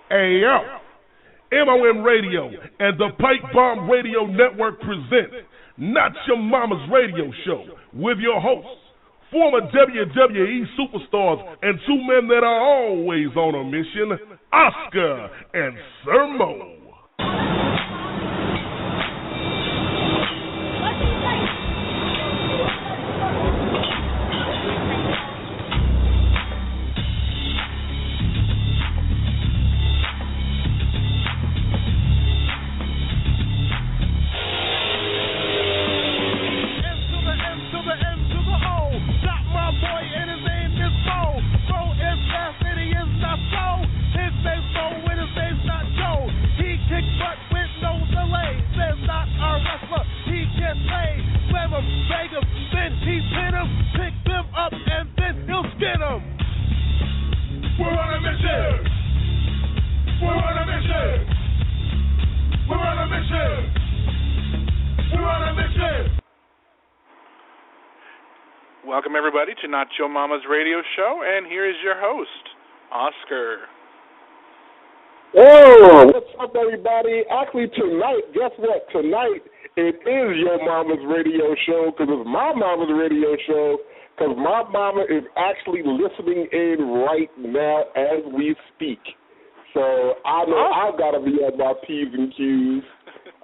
Hey yo, MOM Radio and the Pipe Bomb Radio Network present Not Your Mama's Radio Show with your hosts, former WWE superstars and two men that are always on a mission, Oscar and Sir Mo. Welcome, everybody, to Not Your Mama's Radio Show, and here is your host, Oscar. Oh, what's up, everybody? Actually, tonight, guess what? Tonight, it is your mama's radio show because it's my mama's radio show because my mama is actually listening in right now as we speak. So I know I've got to be on my P's and Q's.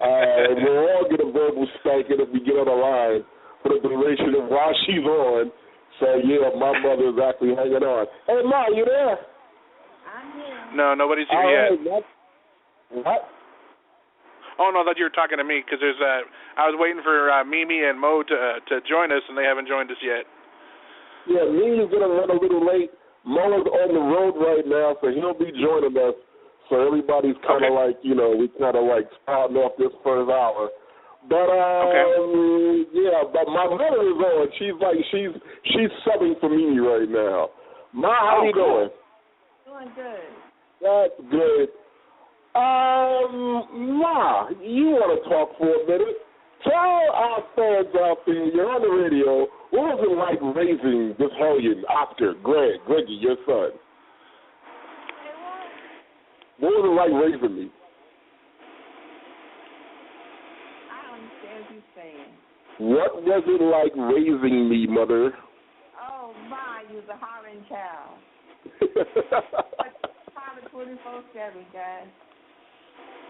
We'll all get a verbal spanking if we get on the line for the duration of while she's on. So, yeah, my mother is actually hanging on. Hey, Ma, you there? I'm here. No, nobody's here yet. What? Oh, no, I thought you were talking to me because I was waiting for Mimi and Mo to join us, and they haven't joined us yet. Yeah, Mimi's going to run a little late. Mo is on the road right now, so he'll be joining us. So everybody's kind of like, we kind of like starting off this first hour. But yeah, but my mother is on. She's subbing for me right now. Ma, how you doing? Doing good. That's good. Ma, you want to talk for a minute? Tell our fans out there, you're on the radio. What was it like raising this hellion, Oscar, Greggy, your son? What was it like raising me? What was it like raising me, Mother? Oh, my, you was a hollering child. Holler 24/7, guys.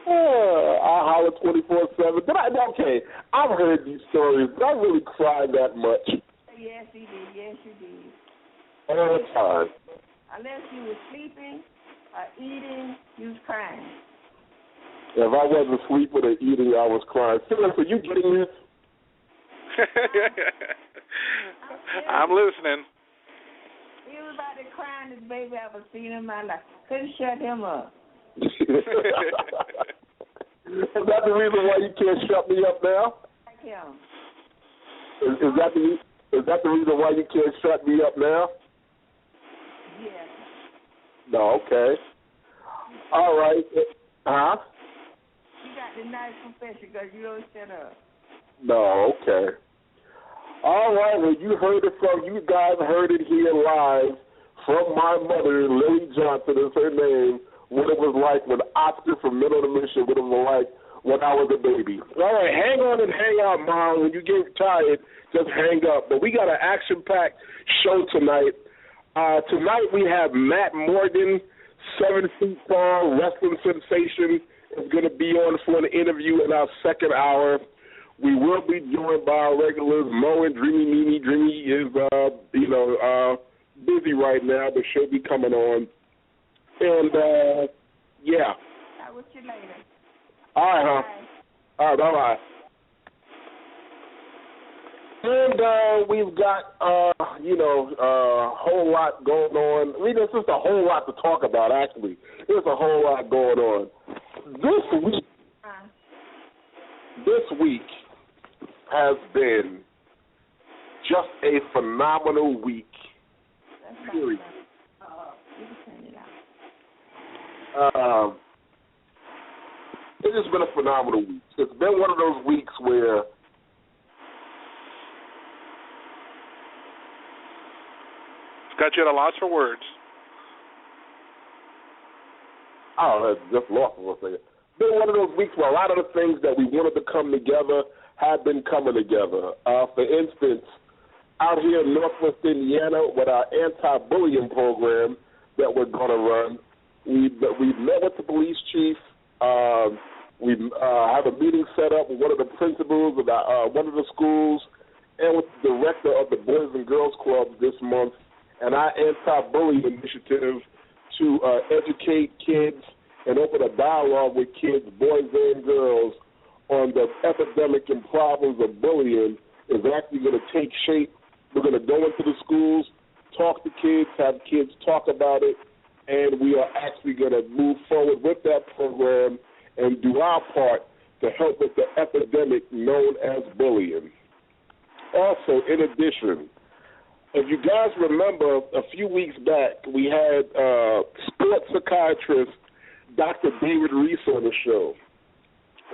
I holler 24/7. Okay, I've heard these stories, but I really cried that much. Yes, you did. Yes, you did. All the time. Unless you were sleeping or eating, you was crying. If I wasn't sleeping or eating, I was crying. Phyllis, are you getting this? I'm listening. He was about to crying this baby I ever seen in my life. Couldn't shut him up. Is that the reason why you can't shut me up now? Like him. Is that the reason why you can't shut me up now? Yes. No, okay. All right. Huh? You got the nice confession because you don't shut up. No, okay. All right, well, you guys heard it here live from my mother, Lily Johnson is her name, what it was like when Oscar from Middle of the Mission, what it was like when I was a baby. All right, hang on and hang out, Mom. When you get tired, just hang up. But we got an action-packed show tonight. Tonight we have Matt Morgan, 7 feet tall, wrestling sensation, is going to be on for an interview in our second hour. We will be joined by our regulars, Mo and Dreamy Mimi. Dreamy is, busy right now, but she'll be coming on. And, yeah. I will see you later. All right, huh? All right, bye-bye. And we've got, a whole lot going on. I mean, there's just a whole lot to talk about, actually. There's a whole lot going on. This week has been just a phenomenal week. Period. It's just been a phenomenal week. It's been one of those weeks where Got you at a loss for words. I just lost for a second. Been one of those weeks where a lot of the things that we wanted to come together have been coming together. For instance, out here in Northwest Indiana with our anti-bullying program that we're going to run, we've met with the police chief. We have a meeting set up with one of the principals of one of the schools and with the director of the Boys and Girls Club this month, and our anti-bullying initiative to educate kids and open a dialogue with kids, boys and girls, on the epidemic and problems of bullying is actually going to take shape. We're going to go into the schools, talk to kids, have kids talk about it, and we are actually going to move forward with that program and do our part to help with the epidemic known as bullying. Also, in addition, if you guys remember, a few weeks back, we had sports psychiatrist Dr. David Reese on the show.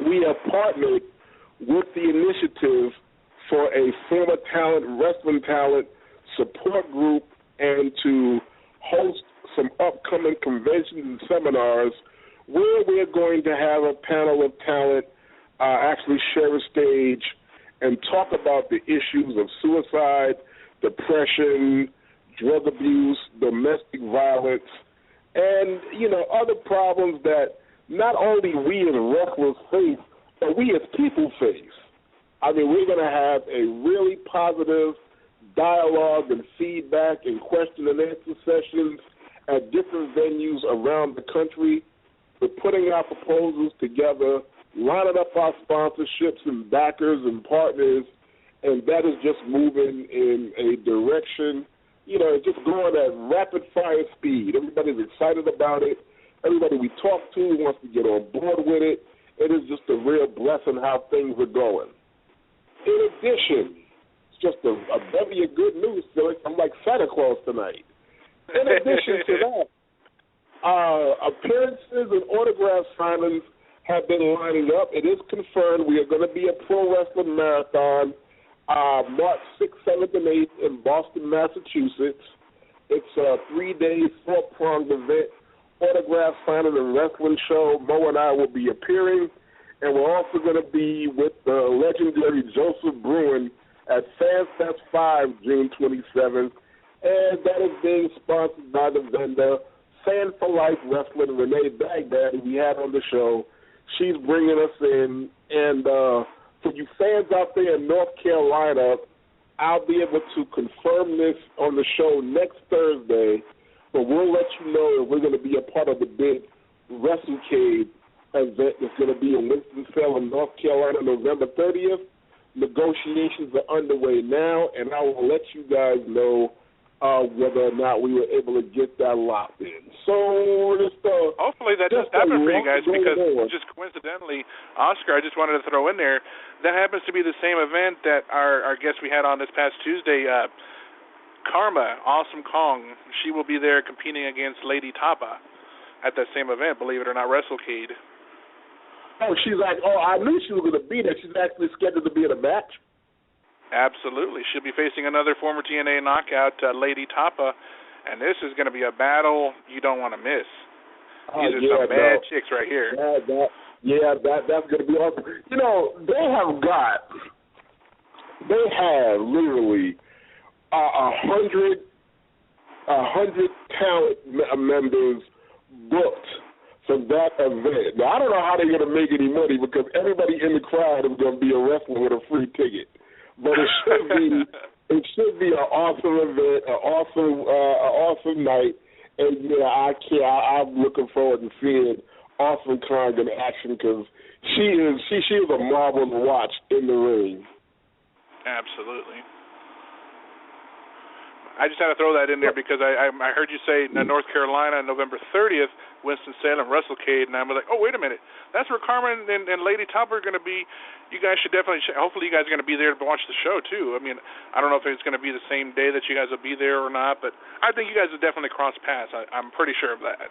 We have partnered with the initiative for a former wrestling talent support group and to host some upcoming conventions and seminars where we're going to have a panel of talent actually share a stage and talk about the issues of suicide, depression, drug abuse, domestic violence, and, other problems that not only we as wrestlers face, but we as people face. I mean, we're going to have a really positive dialogue and feedback and question and answer sessions at different venues around the country. We're putting our proposals together, lining up our sponsorships and backers and partners, and that is just moving in a direction, just going at rapid-fire speed. Everybody's excited about it. Everybody we talk to wants to get on board with it. It is just a real blessing how things are going. In addition, it's just a bevy of good news, Philip. I'm like Santa Claus tonight. In addition to that, appearances and autograph signings have been lining up. It is confirmed we are going to be a pro wrestling marathon March 6th, 7th, and 8th in Boston, Massachusetts. It's a 3-day, 4-pronged event, autograph signing and wrestling show. Mo and I will be appearing, and we're also going to be with the legendary Joseph Bruin at FanFest 5, June 27th, and that is being sponsored by the vendor Fan for Life Wrestling, Renee Baghdad, who we had on the show. She's bringing us in, and for you fans out there in North Carolina, I'll be able to confirm this on the show next Thursday, but we'll let you know if we're going to be a part of the big WrestleCade event that's going to be in Winston-Salem, North Carolina, November 30th. Negotiations are underway now, and I will let you guys know whether or not we were able to get that locked in. So hopefully that just happened for you guys, because just coincidentally, Oscar, I just wanted to throw in there, that happens to be the same event that our guest we had on this past Tuesday, Karma, Awesome Kong. She will be there competing against Lady Tapa at that same event, believe it or not, WrestleCade. Oh, I knew she was going to be there. She's actually scheduled to be in a match. Absolutely. She'll be facing another former TNA knockout, Lady Tapa, and this is going to be a battle you don't want to miss. These are some bad chicks right here. That's going to be awesome. They have literally 100 talent members booked for that event. Now, I don't know how they're going to make any money, because everybody in the crowd is going to be a wrestler with a free ticket. But it should be an awesome event, an awesome night, and I'm looking forward to seeing Awesome Kong in action, because she is a marvel to watch in the ring. Absolutely. I just had to throw that in there because I heard you say North Carolina, November 30th, Winston-Salem, WrestleCade, and I'm like, oh, wait a minute. That's where Carmen and Lady Tapa are going to be. You guys should definitely, hopefully you guys are going to be there to watch the show, too. I mean, I don't know if it's going to be the same day that you guys will be there or not, but I think you guys will definitely cross paths. I'm pretty sure of that.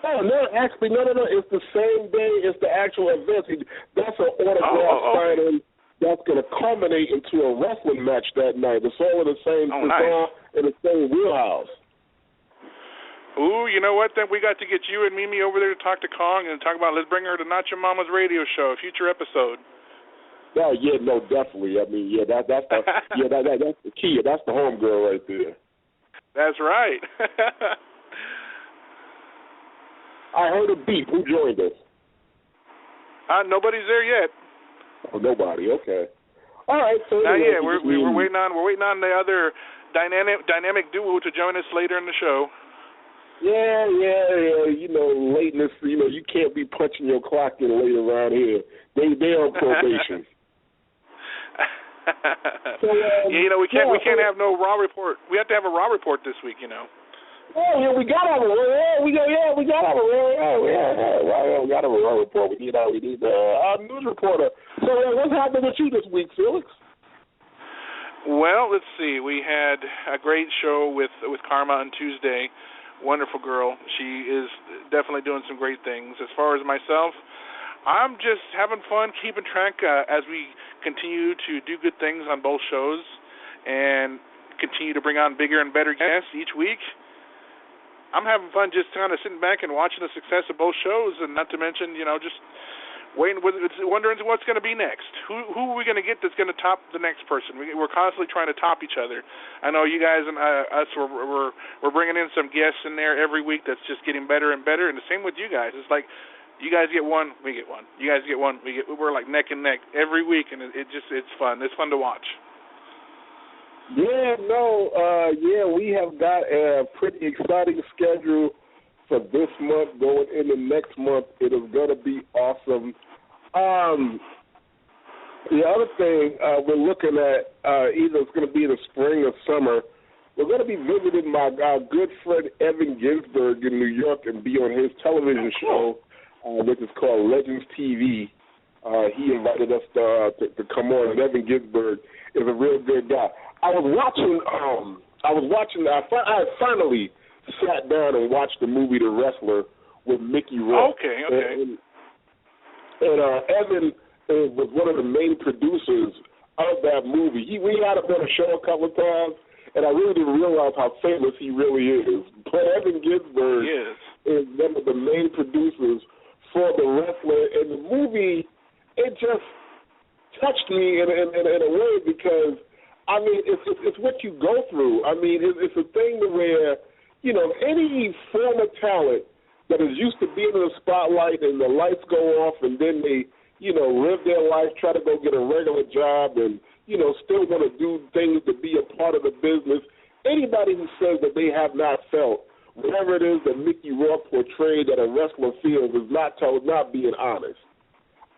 No. It's the same day as the actual event. That's an autograph signing. That's going to culminate into a wrestling match that night. It's all in the same nice. in the same wheelhouse. Ooh, you know what? Then we got to get you and Mimi over there to talk to Kong and talk about, let's bring her to Not Your Mama's radio show, a future episode. Oh yeah, no, definitely. I mean, yeah, that's the that's the key. That's the homegirl right there. That's right. I heard a beep. Who joined us? Nobody's there yet. Oh, nobody. Okay. All right. So not yet. We're waiting on the other dynamic duo to join us later in the show. Yeah. You know, lateness. You know, you can't be punching your clock in late around here. They're on probation. So, you know, we can't have no raw report. We have to have a raw report this week. You know. Oh yeah, we gotta have a we gotta have a we gotta have a raw report. We need our news reporter. So what's happening with you this week, Felix? Well, let's see. We had a great show with Karma on Tuesday. Wonderful girl. She is definitely doing some great things. As far as myself, I'm just having fun keeping track as we continue to do good things on both shows and continue to bring on bigger and better guests each week. I'm having fun just kind of sitting back and watching the success of both shows, and not to mention, you know, just wondering what's going to be next. Who are we going to get that's going to top the next person? We're constantly trying to top each other. I know you guys and us, we're bringing in some guests in there every week that's just getting better and better, and the same with you guys. It's like you guys get one, we get one. You guys get one, we're like neck and neck every week, and it's fun. It's fun to watch. Yeah, we have got a pretty exciting schedule for this month. Going into next month, it is going to be awesome. The other thing we're looking at, either it's going to be in the spring or summer, we're going to be visiting my good friend Evan Ginsberg in New York and be on his television show, which is called Legends TV. He invited us to come on, and Evan Ginsberg is a real good guy. I finally sat down and watched the movie The Wrestler with Mickey Rourke. Okay. And Evan was one of the main producers of that movie. We had him on the show a couple of times, and I really didn't realize how famous he really is. But Evan Ginsberg is one of the main producers for The Wrestler, and the movie, it just touched me in a way because, I mean, it's what you go through. I mean, it's a thing where, you know, any former talent that is used to being in the spotlight and the lights go off and then they, you know, live their life, try to go get a regular job and, you know, still want to do things to be a part of the business. Anybody who says that they have not felt whatever it is that Mickey Rourke portrayed that a wrestler feels is not being honest.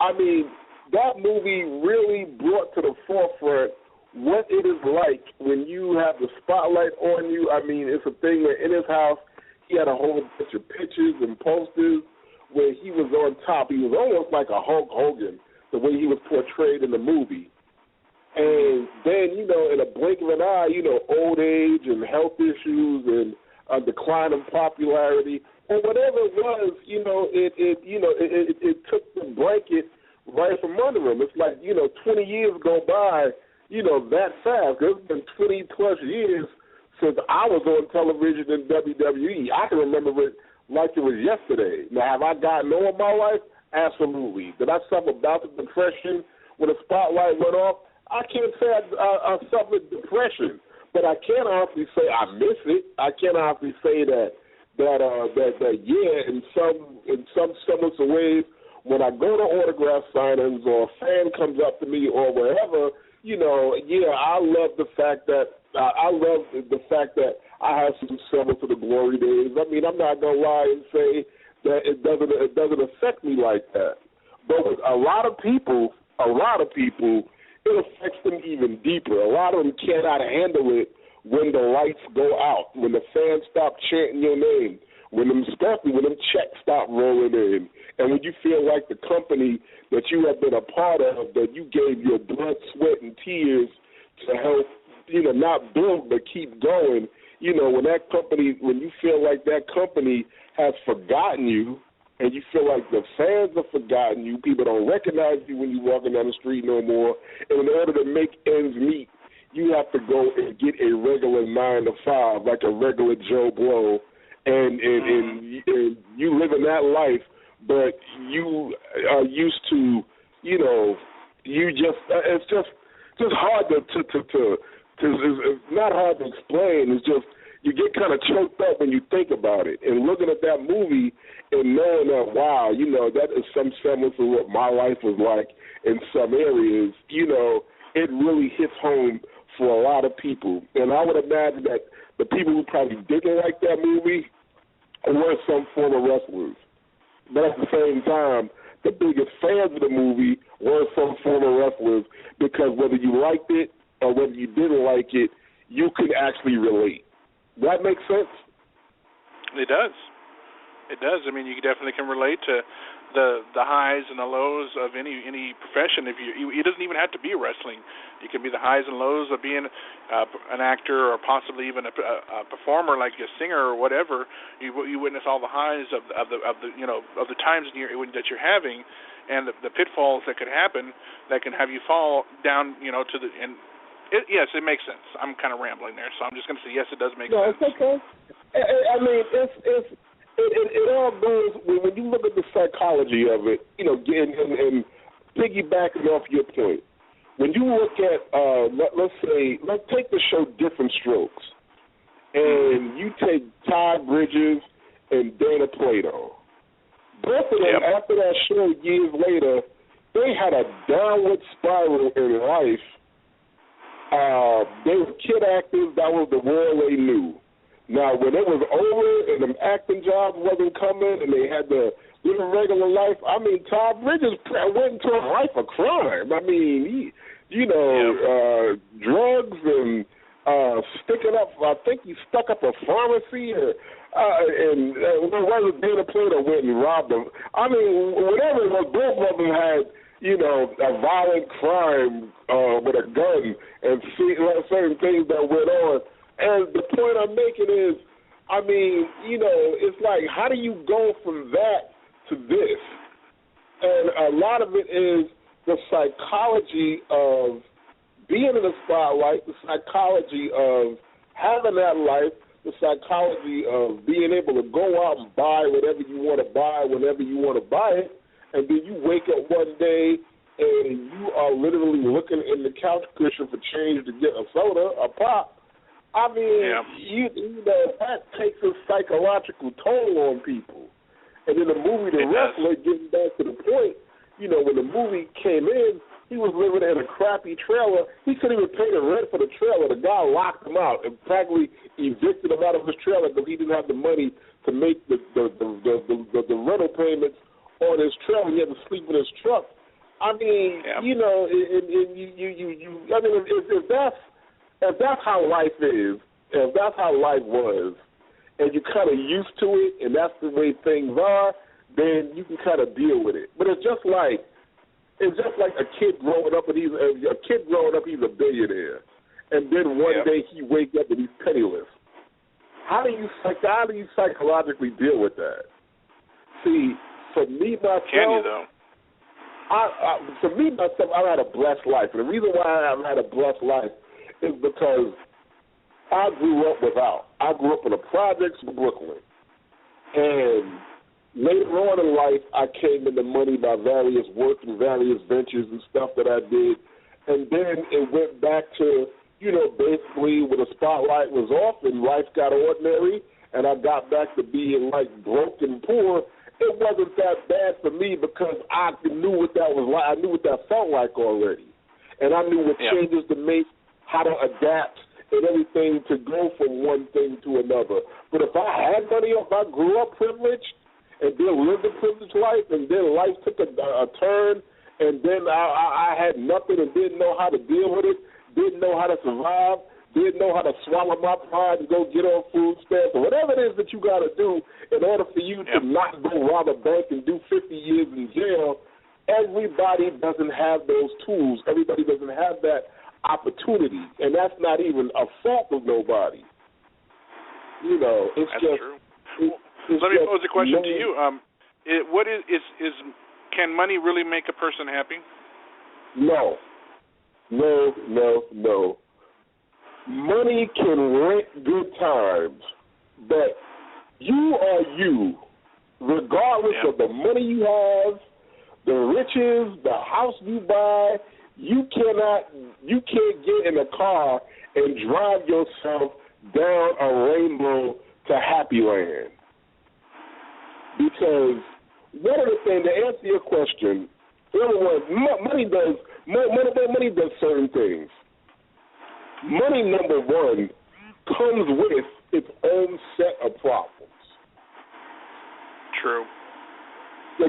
I mean, that movie really brought to the forefront what it is like when you have the spotlight on you. I mean, it's a thing that in his house, he had a whole bunch of pictures and posters where he was on top. He was almost like a Hulk Hogan, the way he was portrayed in the movie. And then, you know, in a blink of an eye, you know, old age and health issues and a decline in popularity or whatever it was, you know, it took the blanket right from under him. It's like, you know, 20 years go by, you know, that fast. It's been 20-plus years since I was on television in WWE. I can remember it like it was yesterday. Now, have I gotten on my life? Absolutely. Did I suffer about the depression when the spotlight went off? I can't say I suffered depression, but I can honestly say I miss it. I can honestly say that in some similar ways, when I go to autograph signings or a fan comes up to me or wherever, you know, I love the fact that I have some semblance of the glory days. I mean, I'm not gonna lie and say that it doesn't affect me like that. But with a lot of people, it affects them even deeper. A lot of them cannot handle it when the lights go out, when the fans stop chanting your name, especially when them checks stop rolling in, and when you feel like the company that you have been a part of, that you gave your blood, sweat, and tears to help, you know, not build but keep going, you know, when you feel like that company has forgotten you, and you feel like the fans have forgotten you, people don't recognize you when you're walking down the street no more, and in order to make ends meet, you have to go and get a regular 9 to 5, like a regular Joe Blow, and you living that life, but you are used to, you know, you just it's just hard to it's not hard to explain. It's just you get kind of choked up when you think about it. And looking at that movie and knowing that, wow, you know, that is some semblance of what my life was like in some areas, you know, it really hits home for a lot of people. And I would imagine that the people who probably didn't like that movie were some former wrestlers. But at the same time, the biggest fans of the movie were some former wrestlers, because whether you liked it or whether you didn't like it, you could actually relate. That makes sense? It does. It does. I mean, you definitely can relate to the highs and the lows of any profession. If it doesn't even have to be wrestling. It can be the highs and lows of being an actor, or possibly even a performer, like a singer or whatever. You witness all the highs of the times that you're having, and the pitfalls that could happen that can have you fall down, you know, to the and. Yes, it makes sense. I'm kind of rambling there, so I'm just going to say yes, it does make sense. No, it's okay. I mean, it all goes when you look at the psychology of it. You know, and piggybacking off your point, when you look at let's take the show Different Strokes, and you take Todd Bridges and Dana Plato. Both of them, after that show years later, they had a downward spiral in life. They were kid actors. That was the world they knew. Now, when it was over and the acting job wasn't coming and they had to live a regular life, I mean, Todd Bridges went into a life of crime. I mean, drugs and sticking up. I think he stuck up a pharmacy, and whether Dana Plato went and robbed them. I mean, whatever it was, both of them had, you know, a violent crime with a gun and certain things that went on. And the point I'm making is, I mean, you know, it's like, how do you go from that to this? And a lot of it is the psychology of being in the spotlight, the psychology of having that life, the psychology of being able to go out and buy whatever you want to buy whenever you want to buy it. And then you wake up one day and you are literally looking in the couch cushion for change to get a soda, a pop. I mean, you know, that takes a psychological toll on people. And in the movie The Wrestler, getting back to the point, you know, when the movie came in, he was living in a crappy trailer. He couldn't even pay the rent for the trailer. The guy locked him out and practically evicted him out of his trailer because he didn't have the money to make the rental payments on his trailer. He had to sleep in his truck. I mean, you know, I mean, if that's how life is, if that's how life was, and you're kind of used to it, and that's the way things are, then you can kind of deal with it. But it's just like a kid growing up, and he's a billionaire, and then one day he wakes up and he's penniless. How do you psychologically deal with that? See, for me myself, can you though? I've had a blessed life, and the reason why I've had a blessed life is because I grew up without. I grew up in the projects of Brooklyn, and later on in life, I came into money by various work and various ventures and stuff that I did, and then it went back to, you know, basically when the spotlight was off and life got ordinary, and I got back to being like broke and poor. It wasn't that bad for me because I knew what that was like. I knew what that felt like already. And I knew what changes to make, how to adapt, and everything to go from one thing to another. But if I had money, if I grew up privileged and then lived a privileged life, and then life took a turn, and then I had nothing and didn't know how to deal with it, didn't know how to survive, didn't know how to swallow my pride and go get on food stamps, or whatever it is that you got to do in order for you to not go rob a bank and do 50 years in jail. Everybody doesn't have those tools. Everybody doesn't have that opportunity, and that's not even a fault of nobody. You know, it's that's just. True. Let me pose a question to you. What is can money really make a person happy? No. Money can rent good times, but You are you, regardless of the money you have, the riches, the house you buy. You can't get in a car and drive yourself down a rainbow to Happy Land. Because one of the things, to answer your question, money does certain things. Money, number one, comes with its own set of problems. True. The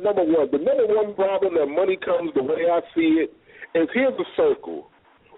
number one problem that money comes, the way I see it, is here's the circle.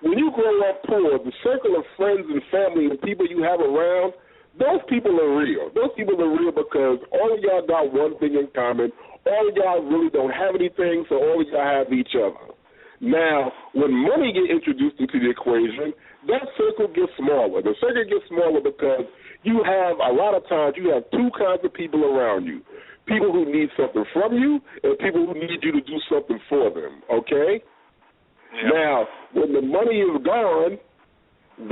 When you grow up poor, the circle of friends and family and people you have around, those people are real. Those people are real because all of y'all got one thing in common. All of y'all really don't have anything, so all of y'all have each other. Now, when money gets introduced into the equation, that circle gets smaller. The circle gets smaller because you have, a lot of times, you have two kinds of people around you. People who need something from you and people who need you to do something for them, okay? Yep. Now, when the money is gone,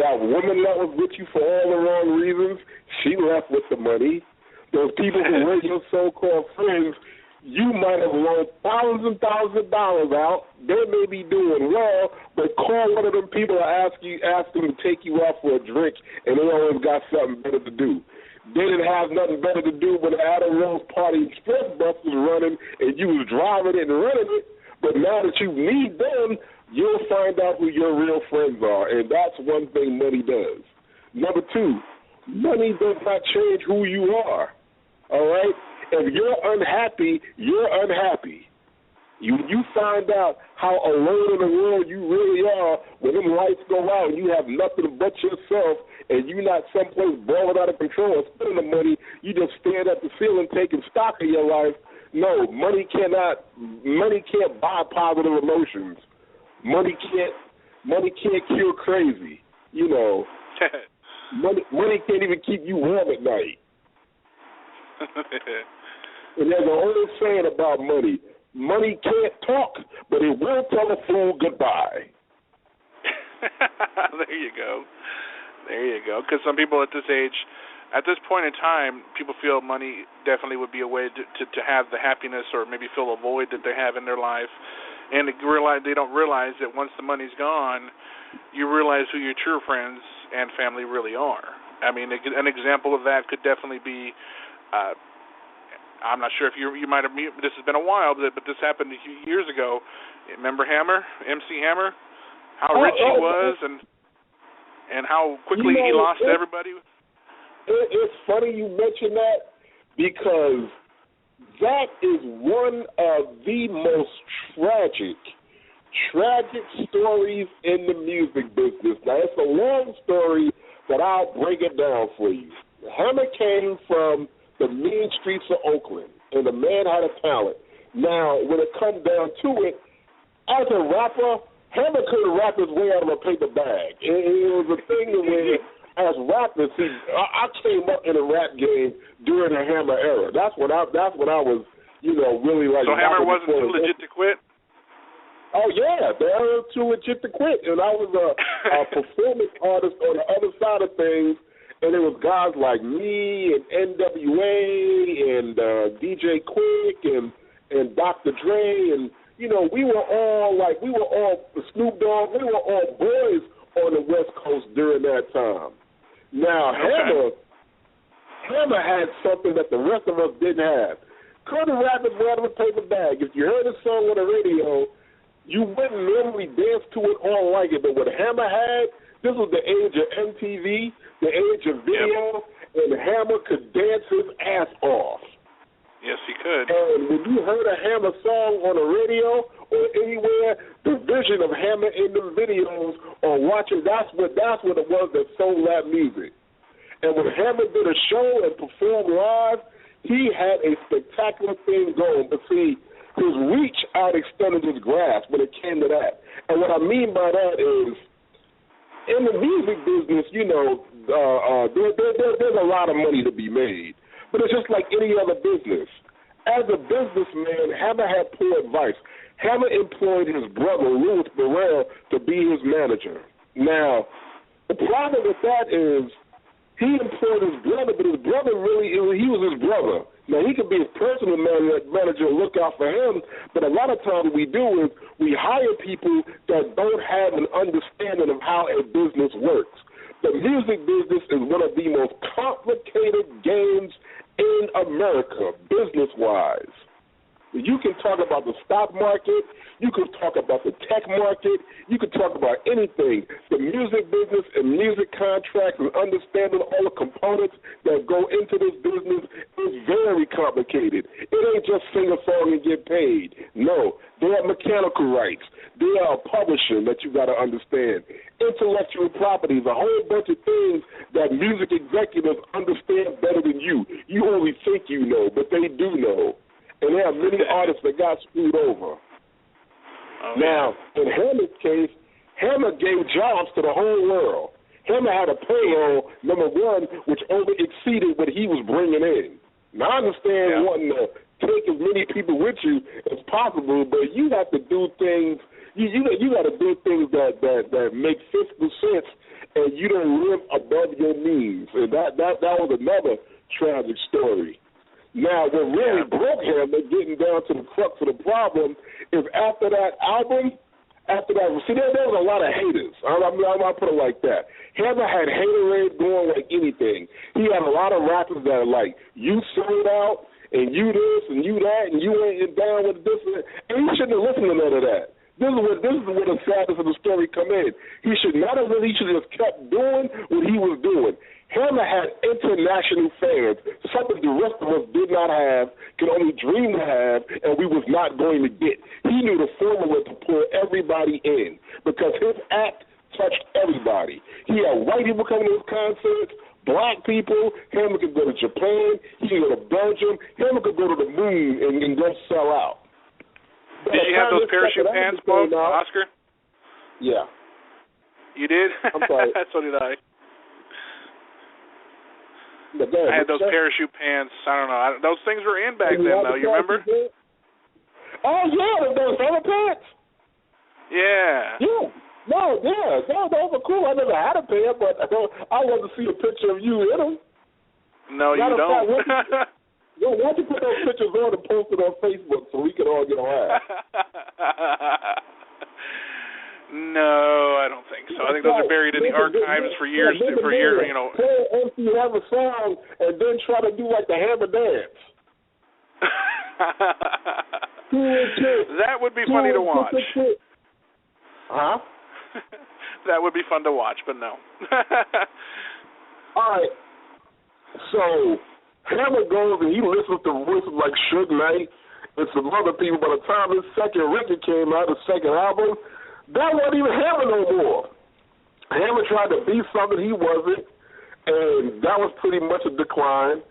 that woman that was with you for all the wrong reasons, she left with the money. Those people who were your so-called friends, you might have loaned thousands and thousands of dollars out. They may be doing well, but call one of them people and ask them to take you out for a drink, and they always got something better to do. They didn't have nothing better to do when the Adam Rose Party Express bus was running and you was driving it and running it. But now that you need them, you'll find out who your real friends are, and that's one thing money does. Number two, money does not change who you are, all right? If you're unhappy, you're unhappy. You find out how alone in the world you really are when them lights go out and you have nothing but yourself and you're not someplace balling out of control and spending the money. You just stand at the ceiling taking stock of your life. No, money can't buy positive emotions. Money can't cure crazy. You know, money can't even keep you warm at night. And there's an old saying about money. Money can't talk, but it will tell a fool goodbye. There you go. Because some people at this age, at this point in time, people feel money definitely would be a way to have the happiness or maybe fill a void that they have in their life. And they don't realize that once the money's gone, you realize who your true friends and family really are. I mean, an example of that could definitely be, I'm not sure if you might have, this has been a while, but this happened a few years ago. Remember Hammer, MC Hammer? How rich he was and how quickly he lost everybody? It's funny you mention that because that is one of the most tragic stories in the music business. Now, it's a long story, but I'll break it down for you. Hammer came from the mean streets of Oakland, and the man had a talent. Now, when it comes down to it, as a rapper, Hammer couldn't rap his way out of a paper bag. It was a thing where, as rappers, I came up in a rap game during the Hammer era. That's when I was, really like. So Hammer wasn't too legit to quit? Oh yeah, they were too legit to quit, and I was a performance artist on the other side of things. And there was guys like me and NWA and DJ Quick and Dr. Dre and we were all Snoop Dogg. We were all boys on the West Coast during that time. Now Hammer had something that the rest of us didn't have. Couldn't rap it out of a paper bag. If you heard a song on the radio, you wouldn't normally dance to it or like it. But what Hammer had, this was the age of MTV, the age of video, and Hammer could dance his ass off. Yes, he could. And when you heard a Hammer song on the radio or anywhere, the vision of Hammer in the videos or watching, that's what it was that sold that music. And when Hammer did a show and performed live, he had a spectacular thing going. But see, his reach outextended his grasp when it came to that. And what I mean by that is, in the music business, there's a lot of money to be made. But it's just like any other business. As a businessman, Hammer had poor advice. Hammer employed his brother, Louis Burrell, to be his manager. Now, the problem with that is he employed his brother, but his brother he was his brother. Now, he could be his personal manager and look out for him, but a lot of times what we do is we hire people that don't have an understanding of how a business works. The music business is one of the most complicated games in America, business-wise. You can talk about the stock market. You can talk about the tech market. You can talk about anything. The music business and music contracts and understanding all the components that go into this business is very complicated. It ain't just sing a song and get paid. No, there are mechanical rights. There are publishing that you got to understand. Intellectual properties, a whole bunch of things that music executives understand better than you. You only think you know, but they do know. And there are many artists that got screwed over. Now, in Hammer's case, Hammer gave jobs to the whole world. Hammer had a payroll, number one, which over-exceeded what he was bringing in. Now, I understand wanting to take as many people with you as possible, but you have to do things. You got to do things that make fiscal sense, and you don't live above your means. And that was another tragic story. Now, what really broke him, and getting down to the crux of the problem, is after that album, see, there was a lot of haters. I'll put it like that. Hammer had haterade going like anything. He had a lot of rappers that are like, you sold out, and you this, and you that, and you ain't down with this, and he shouldn't have listened to none of that. This is where the sadness of the story come in. He should not have. He should have just kept doing what he was doing. Hammer had international fans, something the rest of us did not have, could only dream to have, and we was not going to get. He knew the formula to pull everybody in because his act touched everybody. He had white people coming to his concerts, black people. Hammer could go to Japan. He could go to Belgium. Hammer could go to the moon and go sell out. Did you have those parachute pants, Bob, Oscar? Yeah. You did? I'm sorry. So did I. I had those parachute pants. I don't know. Those things were in back then, though. You remember? Oh, yeah, those summer pants. Yeah. Yeah. No, those were cool. I never had a pair, but I want to see a picture of you in them. No, you don't. Why don't you put those pictures on and post it on Facebook so we can all get a laugh? No, I don't think so. I think those are buried in the archives for years. You know. Play MC Hammer song and then try to do like the Hammer dance. That would be funny to watch. Huh? That would be fun to watch, but no. All right. So Hammer goes and he listens to voices like Suge Knight and some other people. By the time his second record came out, his second album, that wasn't even Hammer no more. Hammer tried to be something he wasn't, and that was pretty much a decline.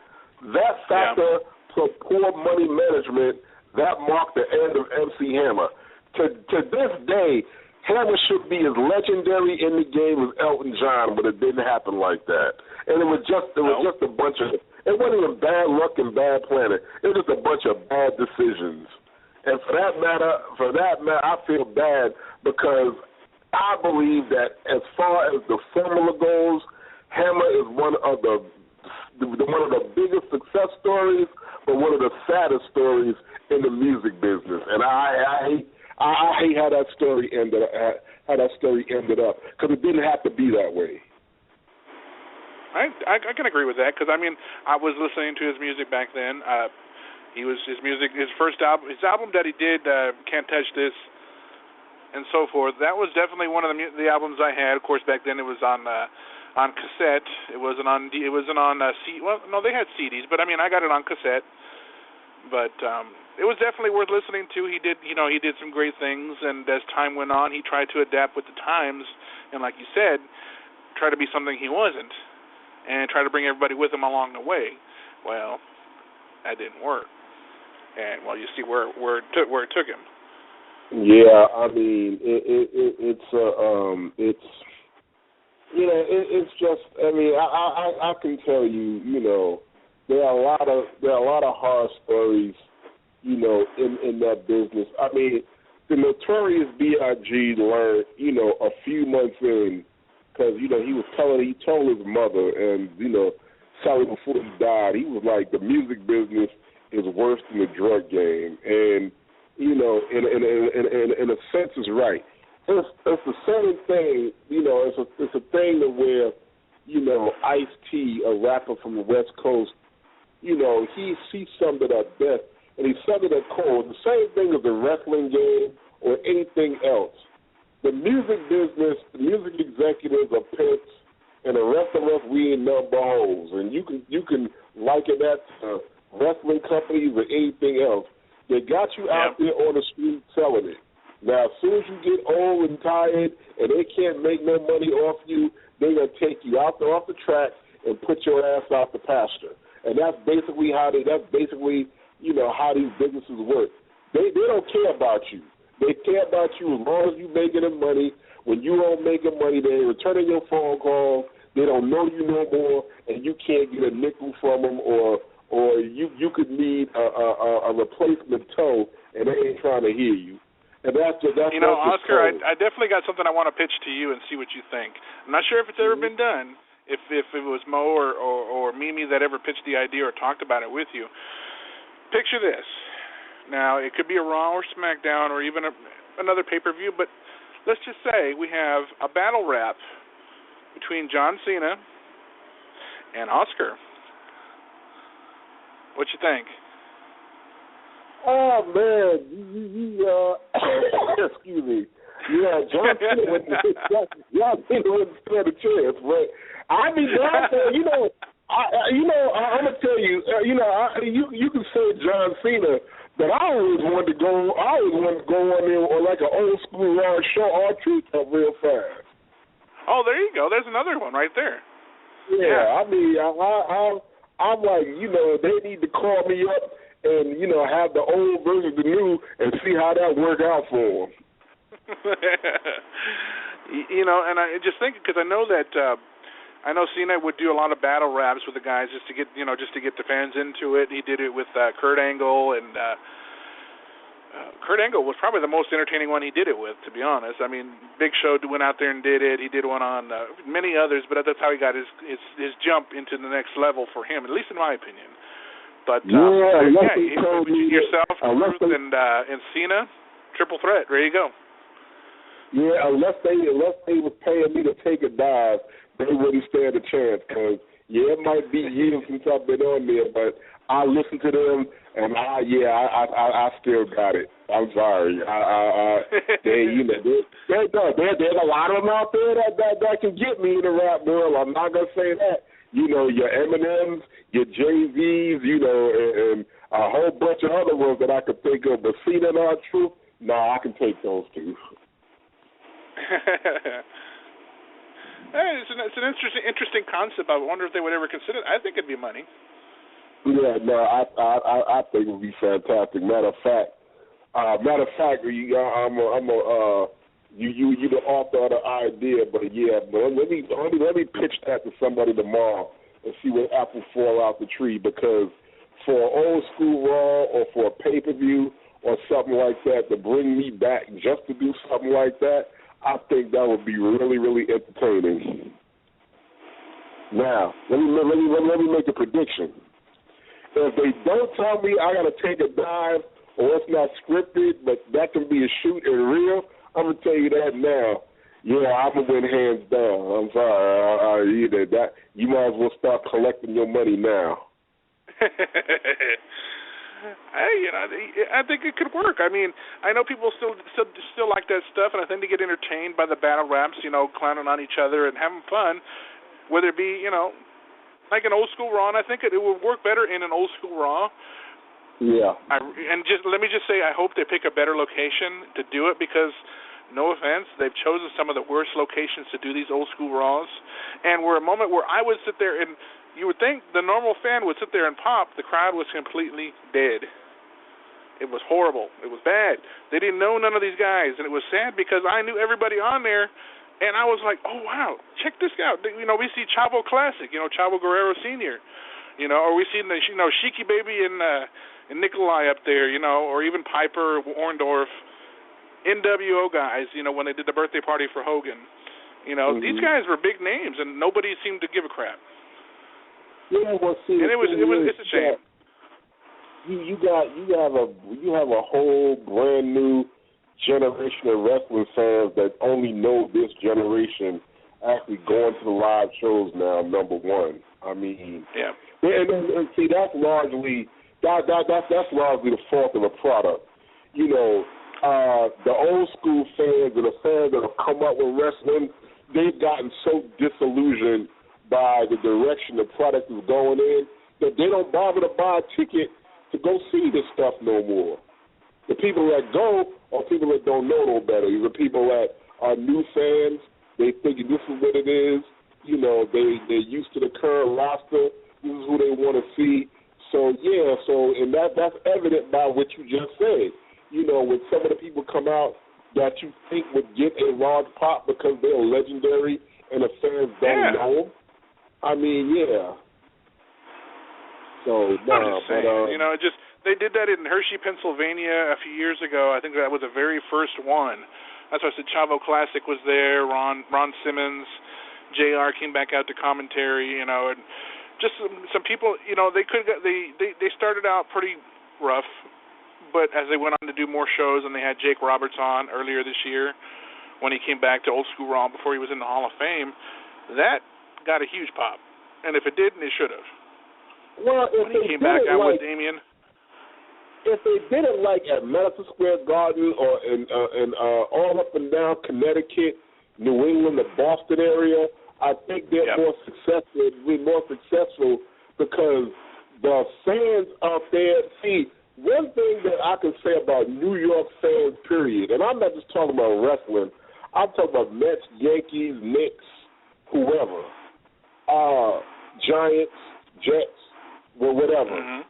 That factor to poor money management, that marked the end of MC Hammer. To this day, Hammer should be as legendary in the game as Elton John, but it didn't happen like that. And it was just a bunch of, it wasn't even bad luck and bad planning. It was just a bunch of bad decisions. And for that matter, I feel bad because I believe that as far as the formula goes, Hammer is one of the biggest success stories, but one of the saddest stories in the music business. And I hate how that story ended up because it didn't have to be that way. I can agree with that because I mean I was listening to his music back then. His first album, his album that he did, Can't Touch This, and so forth. That was definitely one of the albums I had. Of course, back then it was on cassette. It wasn't on CD. Well, no, they had CDs, but I mean I got it on cassette. But it was definitely worth listening to. He did some great things, and as time went on, he tried to adapt with the times, and like you said, try to be something he wasn't, and try to bring everybody with him along the way. Well, that didn't work. And well, you see where it took him. Yeah, I mean, it's just. I mean, I can tell you, there are a lot of horror stories, in that business. I mean, the Notorious B.I.G. learned, a few months in, because, you know, he told his mother, and, you know, Sally before he died, he was like, the music business is worse than the drug game. And, you know, in a sense, is right. It's the same thing, you know, it's a thing to where, you know, Ice-T, a rapper from the West Coast, you know, he summed it up best, and he summed it up cold. The same thing as the wrestling game or anything else. The music business, the music executives are pimps, and the rest of us, we ain't nothing but hoes. And you can liken that to wrestling companies or anything else. They got you out there on the street selling it. Now, as soon as you get old and tired and they can't make no money off you, they're going to take you off the track and put your ass out the pasture. And that's basically how you know, how these businesses work. They don't care about you. They care about you as long as you're making them money. When you don't make them money, they ain't returning your phone calls. They don't know you no more, and you can't get a nickel from them, or you could need a replacement toe, and they ain't trying to hear you. And that's you know, Oscar, I definitely got something I want to pitch to you and see what you think. I'm not sure if it's ever been done. If it was Mo or Mimi that ever pitched the idea or talked about it with you. Picture this. Now, it could be a Raw or SmackDown or even another pay-per-view, but let's just say we have a battle rap between John Cena and Oscar. What you think? Oh, man. Excuse me. Yeah, John Cena wouldn't stand a chance, but I mean, you know, I'm gonna tell you, you can say John Cena, but I always wanted to go on there on like an old school Raw show R-Truth up real fast. Oh, there you go. There's another one right there. Yeah. I mean, I'm like, you know, they need to call me up and, you know, have the old versus the new and see how that work out for them. You know, and I just think, because I know that I know Cena would do a lot of battle raps with the guys just to get the fans into it. He did it with Kurt Angle, and Kurt Angle was probably the most entertaining one he did it with, to be honest. I mean, Big Show went out there and did it. He did one on many others, but that's how he got his jump into the next level for him, at least in my opinion. But yourself, Ruth, and Cena, triple threat. There you go. Yeah, unless they was paying me to take a dive, they wouldn't stand a chance. Because it might be years since I've been on there, but I listen to them, and I still got it. I'm sorry. There's a lot of them out there that can get me in the rap world. I'm not gonna say that. You know, your Eminems, your Jay-Z's, you know, and a whole bunch of other ones that I could think of. But Cena and R-Truth, I can take those two. Hey, it's an interesting concept. I wonder if they would ever consider it. I think it'd be money. Yeah, no, I think it would be fantastic. Matter of fact, you the author of the idea, but let me pitch that to somebody tomorrow and see what apple fall out the tree. Because for an old school Raw or for a pay-per-view or something like that, to bring me back just to do something like that, I think that would be really, really entertaining. Now, let me make a prediction. If they don't tell me I got to take a dive or it's not scripted, but that can be a shoot and real, I'm going to tell you that now. Yeah, I'm going to win hands down. I'm sorry. You might as well start collecting your money now. I think it could work. I mean, I know people still like that stuff, and I think they get entertained by the battle raps, you know, clowning on each other and having fun, whether it be, you know, like an old school Raw, and I think it would work better in an old school Raw. Yeah. Let me just say, I hope they pick a better location to do it, because, no offense, they've chosen some of the worst locations to do these old school Raws, and we're a moment where I would sit there and you would think the normal fan would sit there and pop. The crowd was completely dead. It was horrible. It was bad. They didn't know none of these guys, and it was sad because I knew everybody on there, and I was like, oh, wow, check this out. You know, we see Chavo Classic, you know, Chavo Guerrero Sr., you know, or we see, you know, Sheiky Baby and Nikolai up there, you know, or even Piper, Orndorff, NWO guys, you know, when they did the birthday party for Hogan. You know, these guys were big names, and nobody seemed to give a crap. Yeah, well, see, and it's a shame. You have a whole brand new generation of wrestling fans that only know this generation actually going to the live shows now. Number one, I mean, yeah, and see that's largely that's largely the fault of the product. You know, the old school fans and the fans that have come up with wrestling, they've gotten so disillusioned by the direction the product is going in that they don't bother to buy a ticket to go see this stuff no more. The people that go are people that don't know no better. These are people that are new fans. They think this is what it is. You know, they're used to the current roster. This is who they want to see. So, yeah, and that's evident by what you just said. You know, when some of the people come out that you think would get a large pop because they're legendary and the fans don't know them, I mean, yeah. So, I'm just saying, you know, they did that in Hershey, Pennsylvania a few years ago. I think that was the very first one. That's why I said Chavo Classic was there. Ron Simmons, JR came back out to commentary. You know, and just some people. You know, they started out pretty rough, but as they went on to do more shows, and they had Jake Roberts on earlier this year when he came back to Old School Raw before he was in the Hall of Fame, that got a huge pop. And if it didn't, it should have. Well, if when he came back out with Damien. If they did it like at Madison Square Garden or in all up and down Connecticut, New England, the Boston area, I think they're more successful. Be more successful because the fans out there. See, one thing that I can say about New York fans, period, and I'm not just talking about wrestling. I'm talking about Mets, Yankees, Knicks, whoever, Giants, Jets, or whatever. Mm-hmm.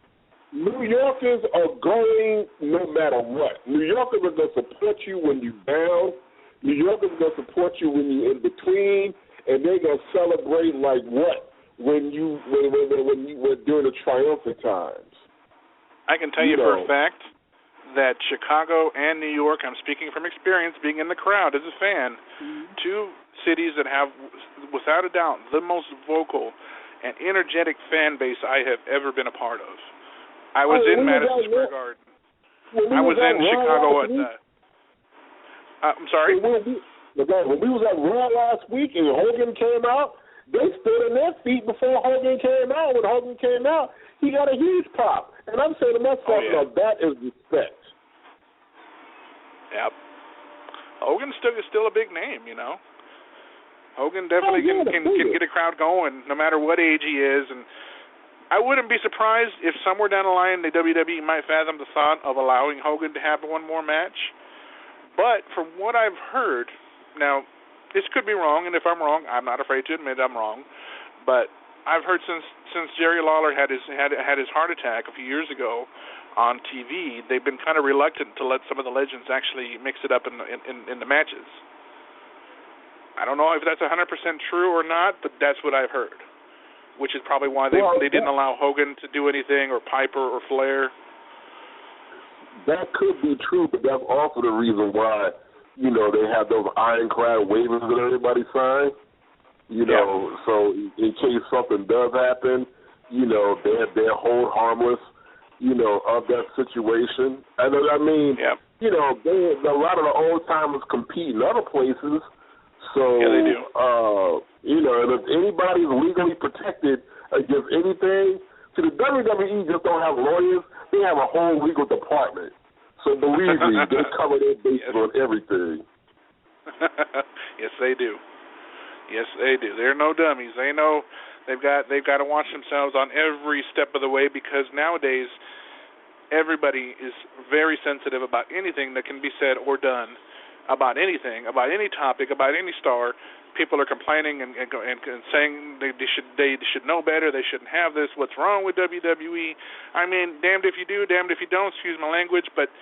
New Yorkers are going no matter what. New Yorkers are going to support you when you're down. New Yorkers are going to support you when you're in between, and they're going to celebrate like what when you were during the triumphant times. I can tell you for a fact that Chicago and New York, I'm speaking from experience, being in the crowd as a fan, two cities that have, without a doubt, the most vocal and energetic fan base I have ever been a part of. I was in Madison Square Garden. I was in Chicago at that. I'm sorry? When we was at Raw last week and Hogan came out, they stood in their feet before Hogan came out. When Hogan came out, he got a huge pop. And I'm saying to myself, now that is respect. Yep. Hogan is still a big name, you know. Hogan definitely can get a crowd going no matter what age he is. And I wouldn't be surprised if somewhere down the line the WWE might fathom the thought of allowing Hogan to have one more match. But from what I've heard, now this could be wrong, and if I'm wrong, I'm not afraid to admit I'm wrong. But I've heard since Jerry Lawler had his heart attack a few years ago on TV, they've been kind of reluctant to let some of the legends actually mix it up in the matches. I don't know if that's 100% true or not, but that's what I've heard. Which is probably why they didn't allow Hogan to do anything, or Piper, or Flair. That could be true, but that's also the reason why, you know, they have those ironclad waivers that everybody signs. You know, so in case something does happen, you know, they're hold harmless, you know, of that situation. And I mean, you know, a lot of the old timers compete in other places. So, yeah, they do. You know, and if anybody's legally protected against anything, see, the WWE just don't have lawyers. They have a whole legal department. So believe me, they cover their bases on everything. Yes, they do. Yes, they do. They're no dummies. They know they've got to watch themselves on every step of the way because nowadays everybody is very sensitive about anything that can be said or done. About anything, about any topic, about any star, people are complaining and saying they should know better. They shouldn't have this. What's wrong with WWE? I mean, damned if you do, damned if you don't. Excuse my language, but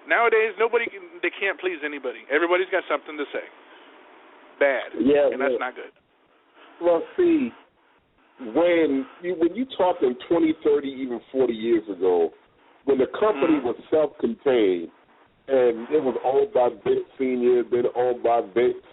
nowadays they can't please anybody. Everybody's got something to say. Bad, and that's not good. Well, see, when you talk in 20, 30, even 40 years ago, when the company was self-contained. And it was owned by Vince Sr., then owned by Vince,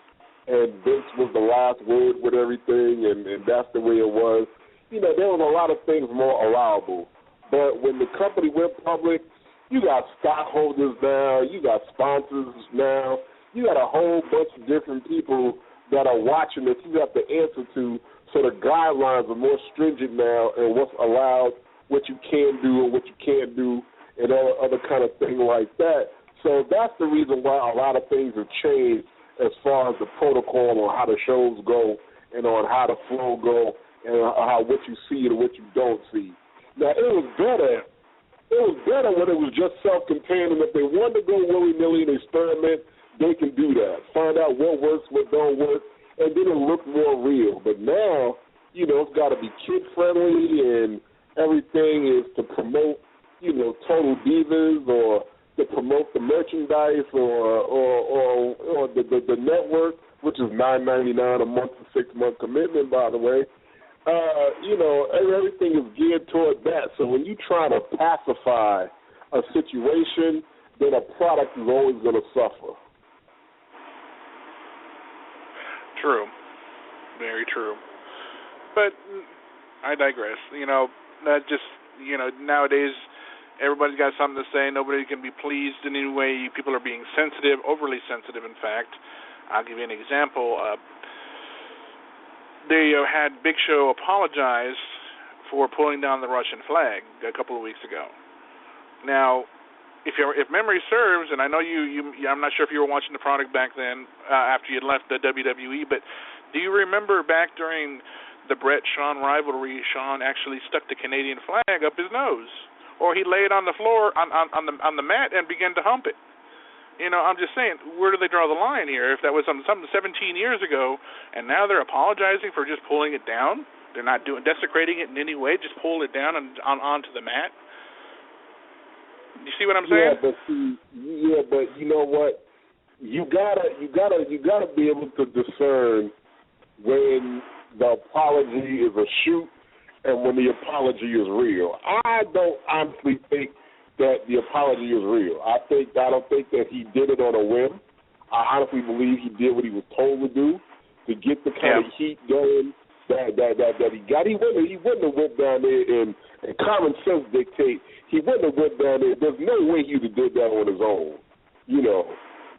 and Vince was the last word with everything, and that's the way it was. You know, there was a lot of things more allowable. But when the company went public, you got stockholders now, you got sponsors now, you got a whole bunch of different people that are watching that you have to answer to, so the guidelines are more stringent now and what's allowed, what you can do and what you can't do, and all other kind of thing like that. So that's the reason why a lot of things have changed as far as the protocol on how the shows go and on how the flow go and how what you see and what you don't see. Now, it was better when it was just self-contained, and if they wanted to go willy-nilly and experiment, they can do that. Find out what works, what don't work, and then it'll look more real. But now, you know, it's got to be kid-friendly, and everything is to promote, you know, Total Divas or to promote the merchandise or the network, which is $9.99 a month, a 6-month commitment, by the way. You know, everything is geared toward that. So when you try to pacify a situation, then a product is always going to suffer. True. Very true. But I digress. You know, that just, you know, nowadays everybody's got something to say. Nobody can be pleased in any way. People are being sensitive, overly sensitive, in fact. I'll give you an example. They had Big Show apologize for pulling down the Russian flag a couple of weeks ago. Now, if memory serves, and I know I'm not sure if you were watching the product back then after you had left the WWE, but do you remember back during the Bret-Shawn rivalry, Shawn actually stuck the Canadian flag up his nose, or he laid on the floor on the mat and began to hump it? You know, I'm just saying, where do they draw the line here? If that was something 17 years ago, and now they're apologizing for just pulling it down, they're not desecrating it in any way, just pull it down and onto the mat. You see what I'm saying? But you know what? You gotta be able to discern when the apology is a shoot and when the apology is real. I don't honestly think that the apology is real. I don't think that he did it on a whim. I honestly believe he did what he was told to do to get the kind of heat going that he got. He wouldn't have went down there and common sense dictate. He wouldn't have went down there. There's no way he would have did that on his own. You know,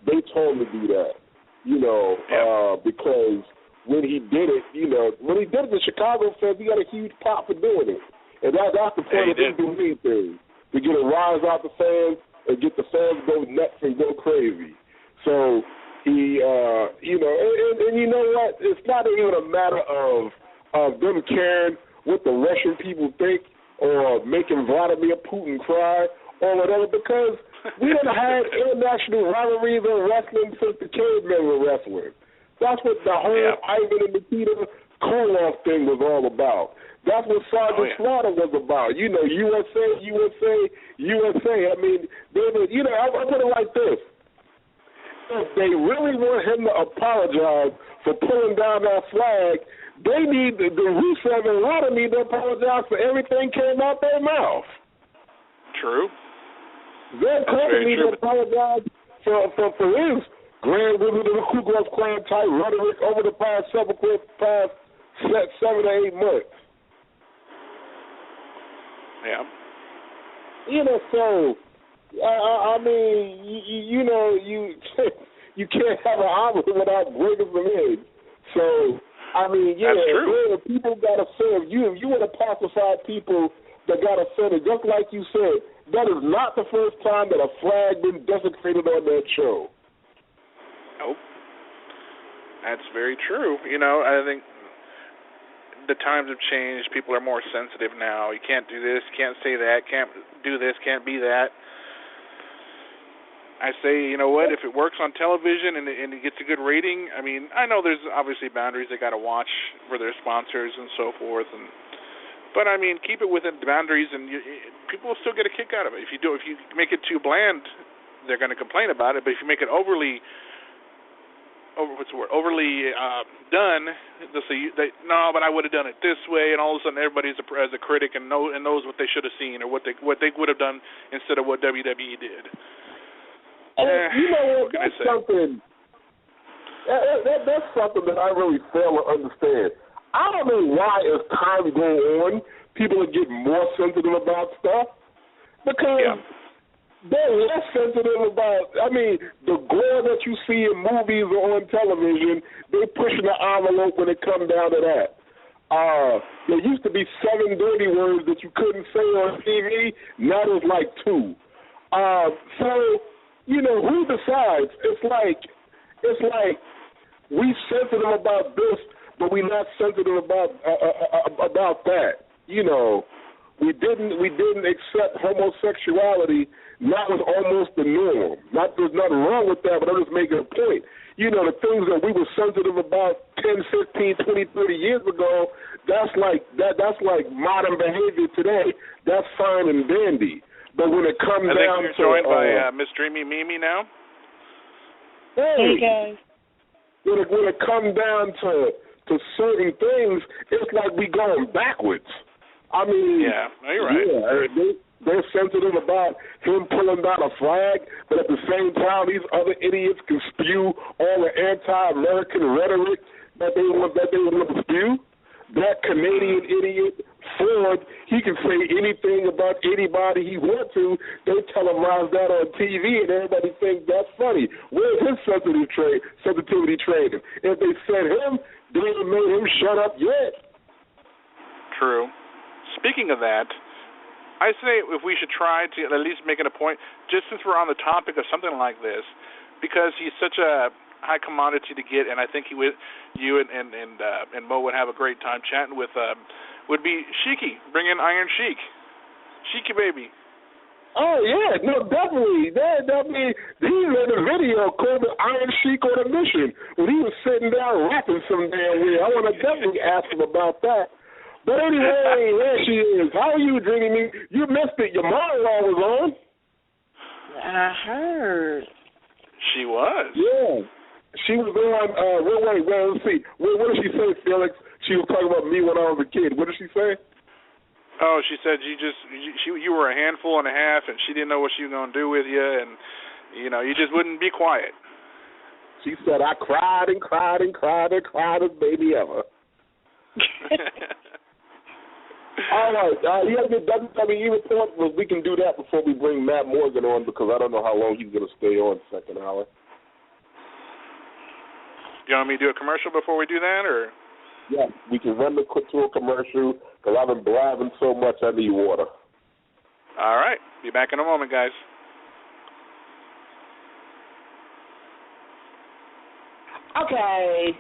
they told him to do that. You know, because when he did it, you know, when he did it, the Chicago fans, he got a huge pop for doing it, and that's the point of him doing anything. To get a rise out the fans and get the fans go nuts and go crazy. So he, you know, and you know what? It's not even a matter of them caring what the Russian people think or making Vladimir Putin cry or whatever, because we done had international rivalries in wrestling since the cavemen were wrestling. That's what the whole Ivan and Nikita Koloff thing was all about. That's what Sergeant Slaughter was about. You know, USA. I mean, you know, I'll put it like this. If they really want him to apologize for pulling down that flag, they need, the Rusev and Lauder need to apologize for everything came out their mouth. True. Zed Colter need to apologize for his Grand Wizard of the Ku Klux Klan type rhetoric over the past 7 to 8 months. Yeah. You know, so I mean, you know, you can't have an omelet without breaking some eggs. So I mean, yeah, people got offended. If you want to pacify people that got offended, just like you said, that is not the first time that a flag been desecrated on that show. Nope. That's very true. You know, I think the times have changed. People are more sensitive now. You can't do this, can't say that, can't do this, can't be that. I say, you know what, if it works on television and it gets a good rating, I mean, I know there's obviously boundaries they got to watch for their sponsors and so forth, but I mean, keep it within the boundaries, and people will still get a kick out of it. If you make it too bland, they're going to complain about it. But if you make it overly done, they'll say, no, but I would have done it this way, and all of a sudden everybody's as a critic and knows what they should have seen or what they would have done instead of what WWE did. You know what? That's something. That's something that I really fail to understand. I don't know why, as time goes on, people are getting more sensitive about stuff because they're less sensitive about. I mean, the gore that you see in movies or on television, they're pushing the envelope when it comes down to that. There used to be 7 dirty words that you couldn't say on TV. Now there's like 2. So, who decides? It's like we sensitive about this, but we're not sensitive about that. We didn't accept homosexuality. That was almost the norm. There's nothing wrong with that, but I'm just making a point. The things that we were sensitive about 10, 15, 20, 30 years ago, that's like modern behavior today. That's fine and dandy. But when it comes down to... I think you're joined by Miss Dreamy Mimi now. Hey guys. When it comes down to certain things, it's like we going backwards. I mean... Yeah, you're right. Yeah, they're sensitive about him pulling down a flag, but at the same time, these other idiots can spew all the anti-American rhetoric that they want to spew. That Canadian idiot, Ford, he can say anything about anybody he wants to. They televise that on TV, and everybody thinks that's funny. Where's his sensitivity training? If they said him, they ain't made him shut up yet. True. Speaking of that, I say if we should try to at least make it a point, just since we're on the topic of something like this, because he's such a high commodity to get, and I think you and Mo would have a great time chatting with, would be Sheiky. Bring in Iron Sheik. Sheiky baby. Oh, yeah, no, definitely. He made a video called the Iron Sheik on a Mission when he was sitting down rapping some damn way. I want to definitely ask him about that. But anyway, there she is. How are you, Dreamy Me? You missed it. Your mom-in-law was on. I heard. She was? Yeah. She was on, wait, let's see. What did she say, Felix? She was talking about me when I was a kid. What did she say? Oh, she said you were a handful and a half, and she didn't know what she was going to do with you, and, you just wouldn't be quiet. She said, I cried and cried and cried and cried as baby ever. All right. You have your WWE report? Well, we can do that before we bring Matt Morgan on because I don't know how long he's going to stay on second hour. You want me to do a commercial before we do that, or? Yeah, we can run to a commercial because I've been blabbing so much I need water. All right. Be back in a moment, guys. Okay.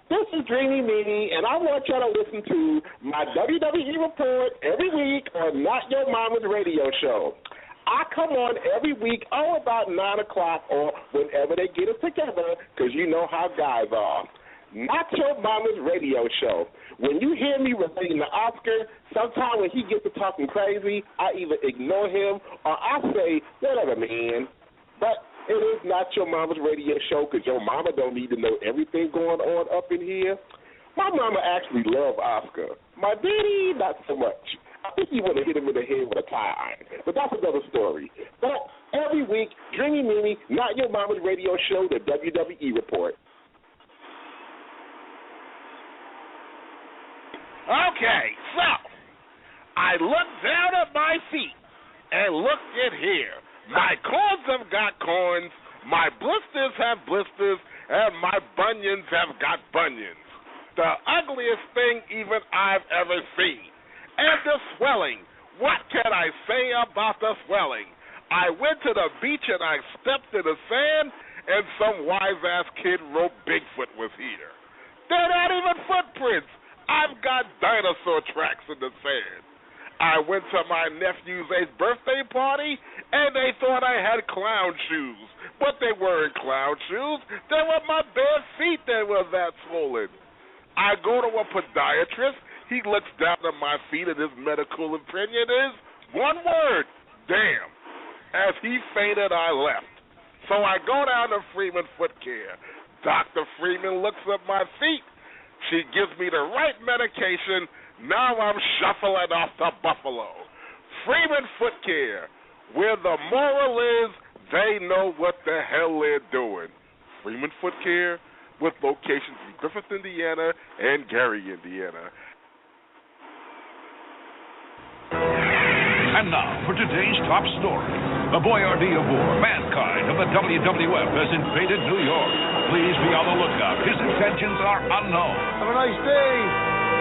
This is Dreamy Mimi, and I want y'all to listen to my WWE report every week on Not Your Mama's radio show. I come on every week, about 9 o'clock or whenever they get us together, because you know how guys are. Not Your Mama's radio show. When you hear me relating to Oscar, sometimes when he gets to talking crazy, I either ignore him or I say, whatever, man. But it is Not Your Mama's radio show because your mama don't need to know everything going on up in here. My mama actually loved Oscar. My daddy, not so much. I think he would have hit him in the head with a tire iron, but that's another story. But every week, Dreamy Mimi, Not Your Mama's radio show, the WWE report. Okay, so I looked down at my feet and looked at here. My corns have got corns, my blisters have blisters, and my bunions have got bunions. The ugliest thing even I've ever seen. And the swelling. What can I say about the swelling? I went to the beach and I stepped in the sand, and some wise-ass kid wrote Bigfoot was here. They're not even footprints. I've got dinosaur tracks in the sand. I went to my nephew's 8th birthday party, and they thought I had clown shoes. But they weren't clown shoes. They were my bare feet that were that swollen. I go to a podiatrist. He looks down at my feet, and his medical opinion is one word, damn. As he fainted, I left. So I go down to Freeman Foot Care. Dr. Freeman looks at my feet. She gives me the right medication. Now I'm shuffling off to Buffalo. Freeman Foot Care, where the moral is they know what the hell they're doing. Freeman Foot Care, with locations in Griffith, Indiana, and Gary, Indiana. And now for today's top story. The Boyardee of War, Mankind of the WWF, has invaded New York. Please be on the lookout. His intentions are unknown. Have a nice day.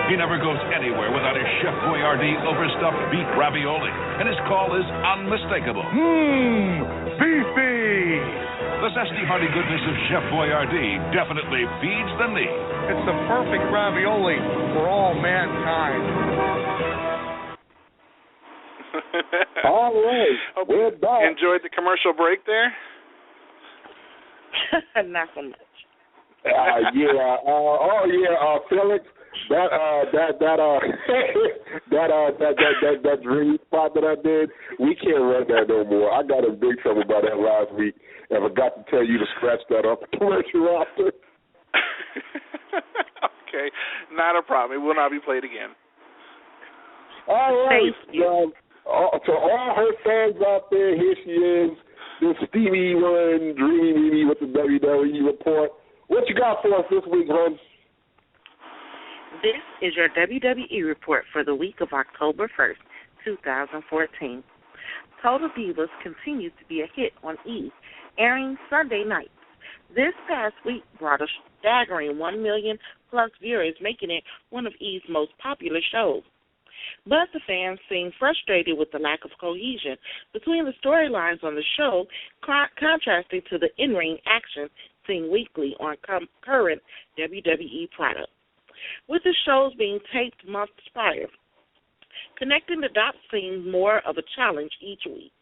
He never goes anywhere without his Chef Boyardee overstuffed beef ravioli, and his call is unmistakable. Beefy. The zesty hearty goodness of Chef Boyardee definitely feeds the need. It's the perfect ravioli for all mankind. All right, we're back. Enjoyed the commercial break there? Not so much. Felix, that dream spot that I did, we can't run that no more. I got in big trouble by that last week, and forgot to tell you to scratch that off the commercial roster. Okay, not a problem. It will not be played again. All right. Thank you. To all her fans out there, here she is, this Stevie one, Dreamy Mimi with the WWE report. What you got for us this week, hon? This is your WWE report for the week of October 1st, 2014. Total Divas continues to be a hit on E! Airing Sunday nights. This past week brought a staggering 1 million plus viewers, making it one of E's most popular shows. But the fans seem frustrated with the lack of cohesion between the storylines on the show, contrasting to the in-ring action seen weekly on current WWE product. With the shows being taped months prior, connecting the dots seemed more of a challenge each week.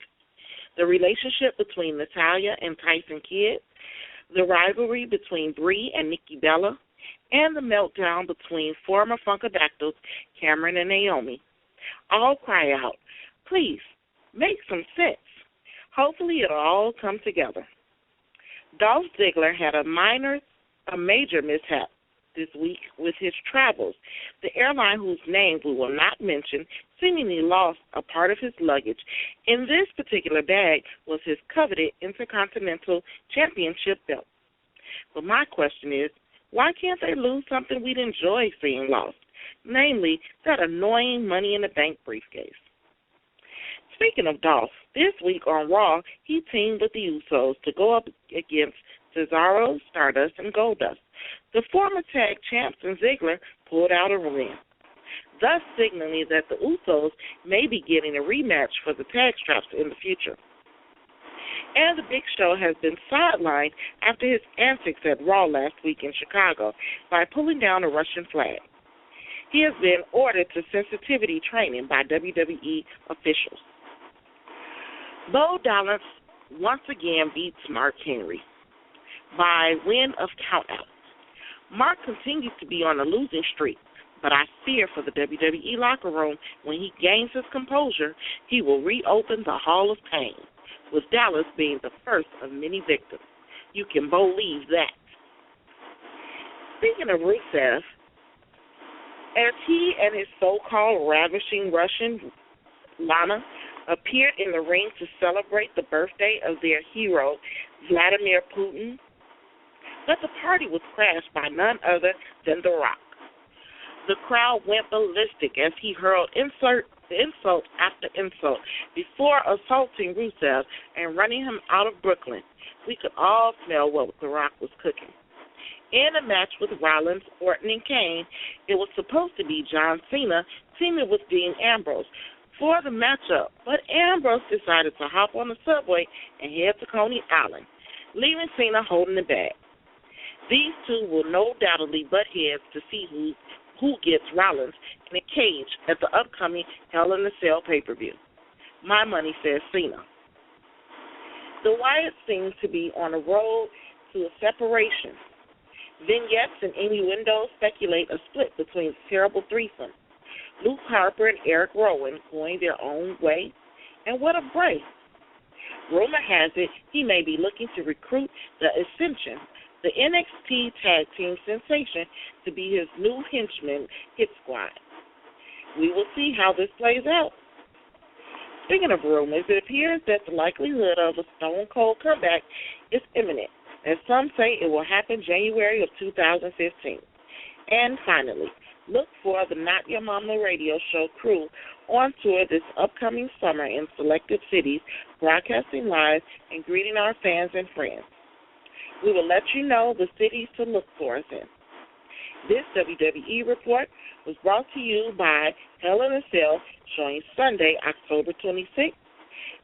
The relationship between Natalya and Tyson Kidd, the rivalry between Brie and Nikki Bella, and the meltdown between former Funkadactyls Cameron and Naomi. All cry out, please, make some sense. Hopefully it'll all come together. Dolph Ziggler had a major mishap this week with his travels. The airline, whose name we will not mention, seemingly lost a part of his luggage. In this particular bag was his coveted Intercontinental Championship belt. But my question is, why can't they lose something we'd enjoy seeing lost? Namely, that annoying Money in the Bank briefcase. Speaking of Dolph, this week on Raw, he teamed with the Usos to go up against Cesaro, Stardust, and Goldust. The former tag champs and Ziggler pulled out a win, thus signaling that the Usos may be getting a rematch for the tag straps in the future. And the Big Show has been sidelined after his antics at Raw last week in Chicago by pulling down a Russian flag. He has been ordered to sensitivity training by WWE officials. Bo Dallas once again beats Mark Henry by win of countout. Mark continues to be on a losing streak, but I fear for the WWE locker room when he gains his composure, he will reopen the Hall of Pain, with Dallas being the first of many victims. You can believe that. Speaking of Rusev, as he and his so-called ravishing Russian Lana appeared in the ring to celebrate the birthday of their hero, Vladimir Putin, but the party was crashed by none other than The Rock. The crowd went ballistic as he hurled insult after insult before assaulting Rusev and running him out of Brooklyn. We could all smell what The Rock was cooking. In a match with Rollins, Orton, and Kane, it was supposed to be John Cena teaming with Dean Ambrose for the matchup, but Ambrose decided to hop on the subway and head to Coney Island, leaving Cena holding the bag. These two will no doubtly butt heads to see who gets Rollins in a cage at the upcoming Hell in a Cell pay-per-view. My money says Cena. The Wyatts seem to be on a road to a separation. Vignettes and innuendos speculate a split between the terrible threesome. Luke Harper and Eric Rowan going their own way. And what a break. Rumor has it he may be looking to recruit the Ascension, the NXT Tag Team sensation, to be his new henchman hit squad. We will see how this plays out. Speaking of rumors, it appears that the likelihood of a Stone Cold comeback is imminent. and some say it will happen January of 2015. And finally, look for the Not Your Mama radio show crew on tour this upcoming summer in selected cities, broadcasting live and greeting our fans and friends. We will let you know the cities to look for us in. This WWE report was brought to you by Hell in a Cell, showing Sunday, October 26th,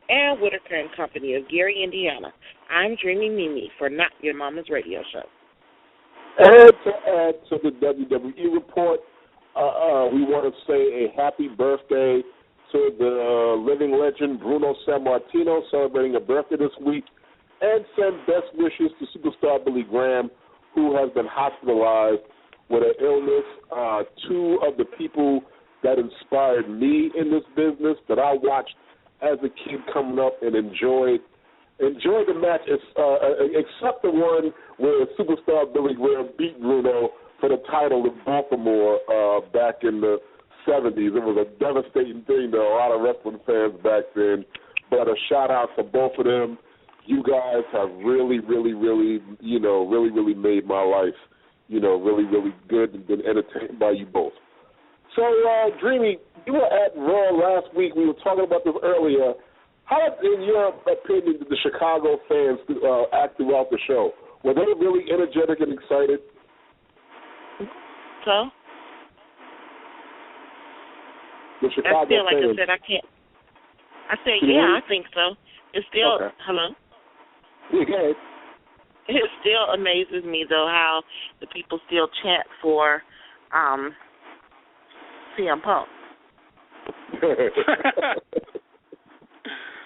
and Whitaker and Company of Gary, Indiana. I'm Dreamy Mimi for Not Your Mama's Radio Show. And to add to the WWE report, we want to say a happy birthday to the living legend Bruno Sammartino, celebrating a birthday this week, and send best wishes to superstar Billy Graham, who has been hospitalized with an illness. Two of the people that inspired me in this business that I watched as a kid coming up and enjoyed the match, except the one where superstar Billy Graham beat Bruno for the title in Baltimore back in the 70s. It was a devastating thing to a lot of wrestling fans back then. But a shout out for both of them. You guys have really made my life, really, really good, and been entertained by you both. So, Dreamy, you were at Raw last week. We were talking about this earlier. How, in your opinion, did the Chicago fans act throughout the show? Were they really energetic and excited? So? The Chicago still, like fans. I said, I can't. I said, yeah, I think so. It's still, okay. Hello? Yeah, go ahead. It still amazes me, though, how the people still chant for CM Punk.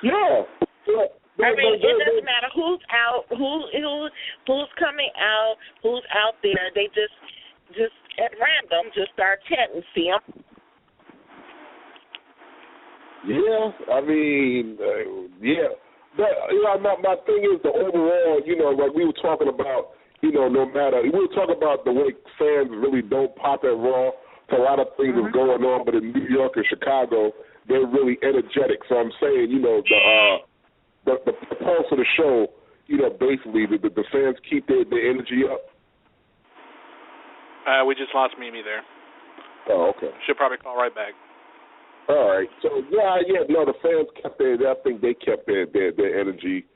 Yeah. I mean, it doesn't matter who's out, who's coming out, who's out there. They just at random just start chanting CM. Yeah, I mean, yeah. But, my thing is the overall, like we were talking about, no matter, we were talking about the way fans really don't pop at Raw. So a lot of things is going on, but in New York and Chicago, they're really energetic. So I'm saying, the pulse of the show, basically the fans keep their energy up. We just lost Mimi there. Oh, okay. She'll probably call right back. All right. So the fans kept I think they kept their energy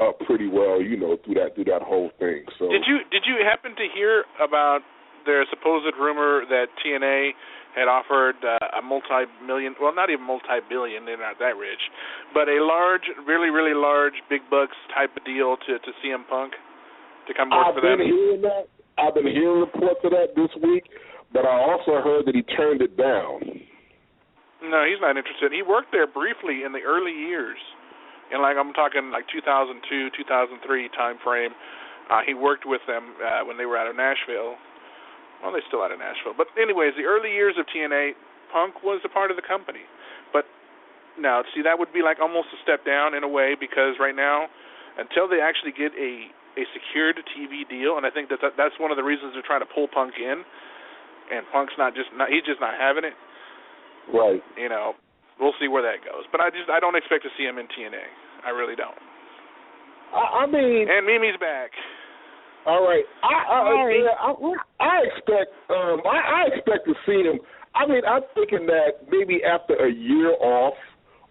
up pretty well, through that whole thing. So did you happen to hear about their supposed rumor that TNA had offered a multi-million, well, not even multi-billion, they're not that rich, but a large, really, really large, big bucks type of deal to CM Punk to come work for them? I've been hearing reports of that this week, but I also heard that he turned it down. No, he's not interested. He worked there briefly in the early years, and I'm talking 2002, 2003 time frame. He worked with them when they were out of Nashville. Well, they're still out of Nashville. But anyways, the early years of TNA, Punk was a part of the company. But now, see, that would be almost a step down in a way, because right now, until they actually get a secured TV deal, and I think that's one of the reasons they're trying to pull Punk in, and Punk's he's just not having it. Right. We'll see where that goes. But I don't expect to see him in TNA. I really don't. I mean, and Mimi's back. All right. I expect to see him. I mean, I'm thinking that maybe after a year off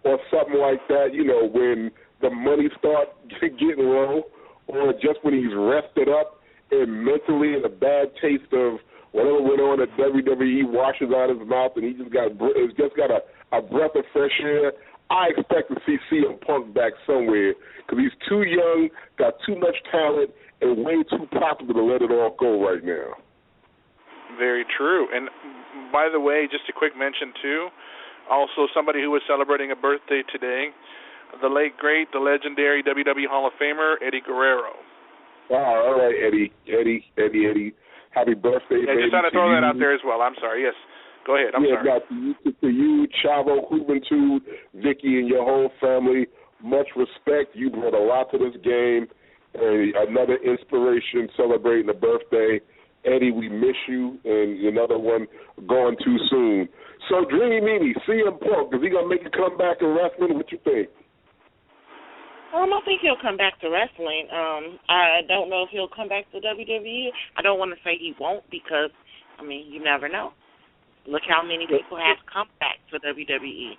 or something like that, when the money starts getting low, or just when he's rested up and mentally in a bad taste of whatever went on at WWE washes out his mouth, and he just got a breath of fresh air. I expect to see CM Punk back somewhere, because he's too young, got too much talent, and way too popular to let it all go right now. Very true. And by the way, just a quick mention too, also somebody who was celebrating a birthday today, the late great, the legendary WWE Hall of Famer Eddie Guerrero. All right, Eddie. Happy birthday, baby. Just thought to throw that out there as well. I'm sorry. Yes. Go ahead. I'm sorry. To you, Chavo, Juventud, Vicky, and your whole family, much respect. You brought a lot to this game. Another inspiration celebrating a birthday. Eddie, we miss you, and another one going too soon. So, Dreamy Mimi, CM Punk, is he going to make a comeback in wrestling? What you think? I don't think he'll come back to wrestling. I I don't know if he'll come back to WWE. I don't want to say he won't because, I mean, you never know. Look how many people have come back to WWE.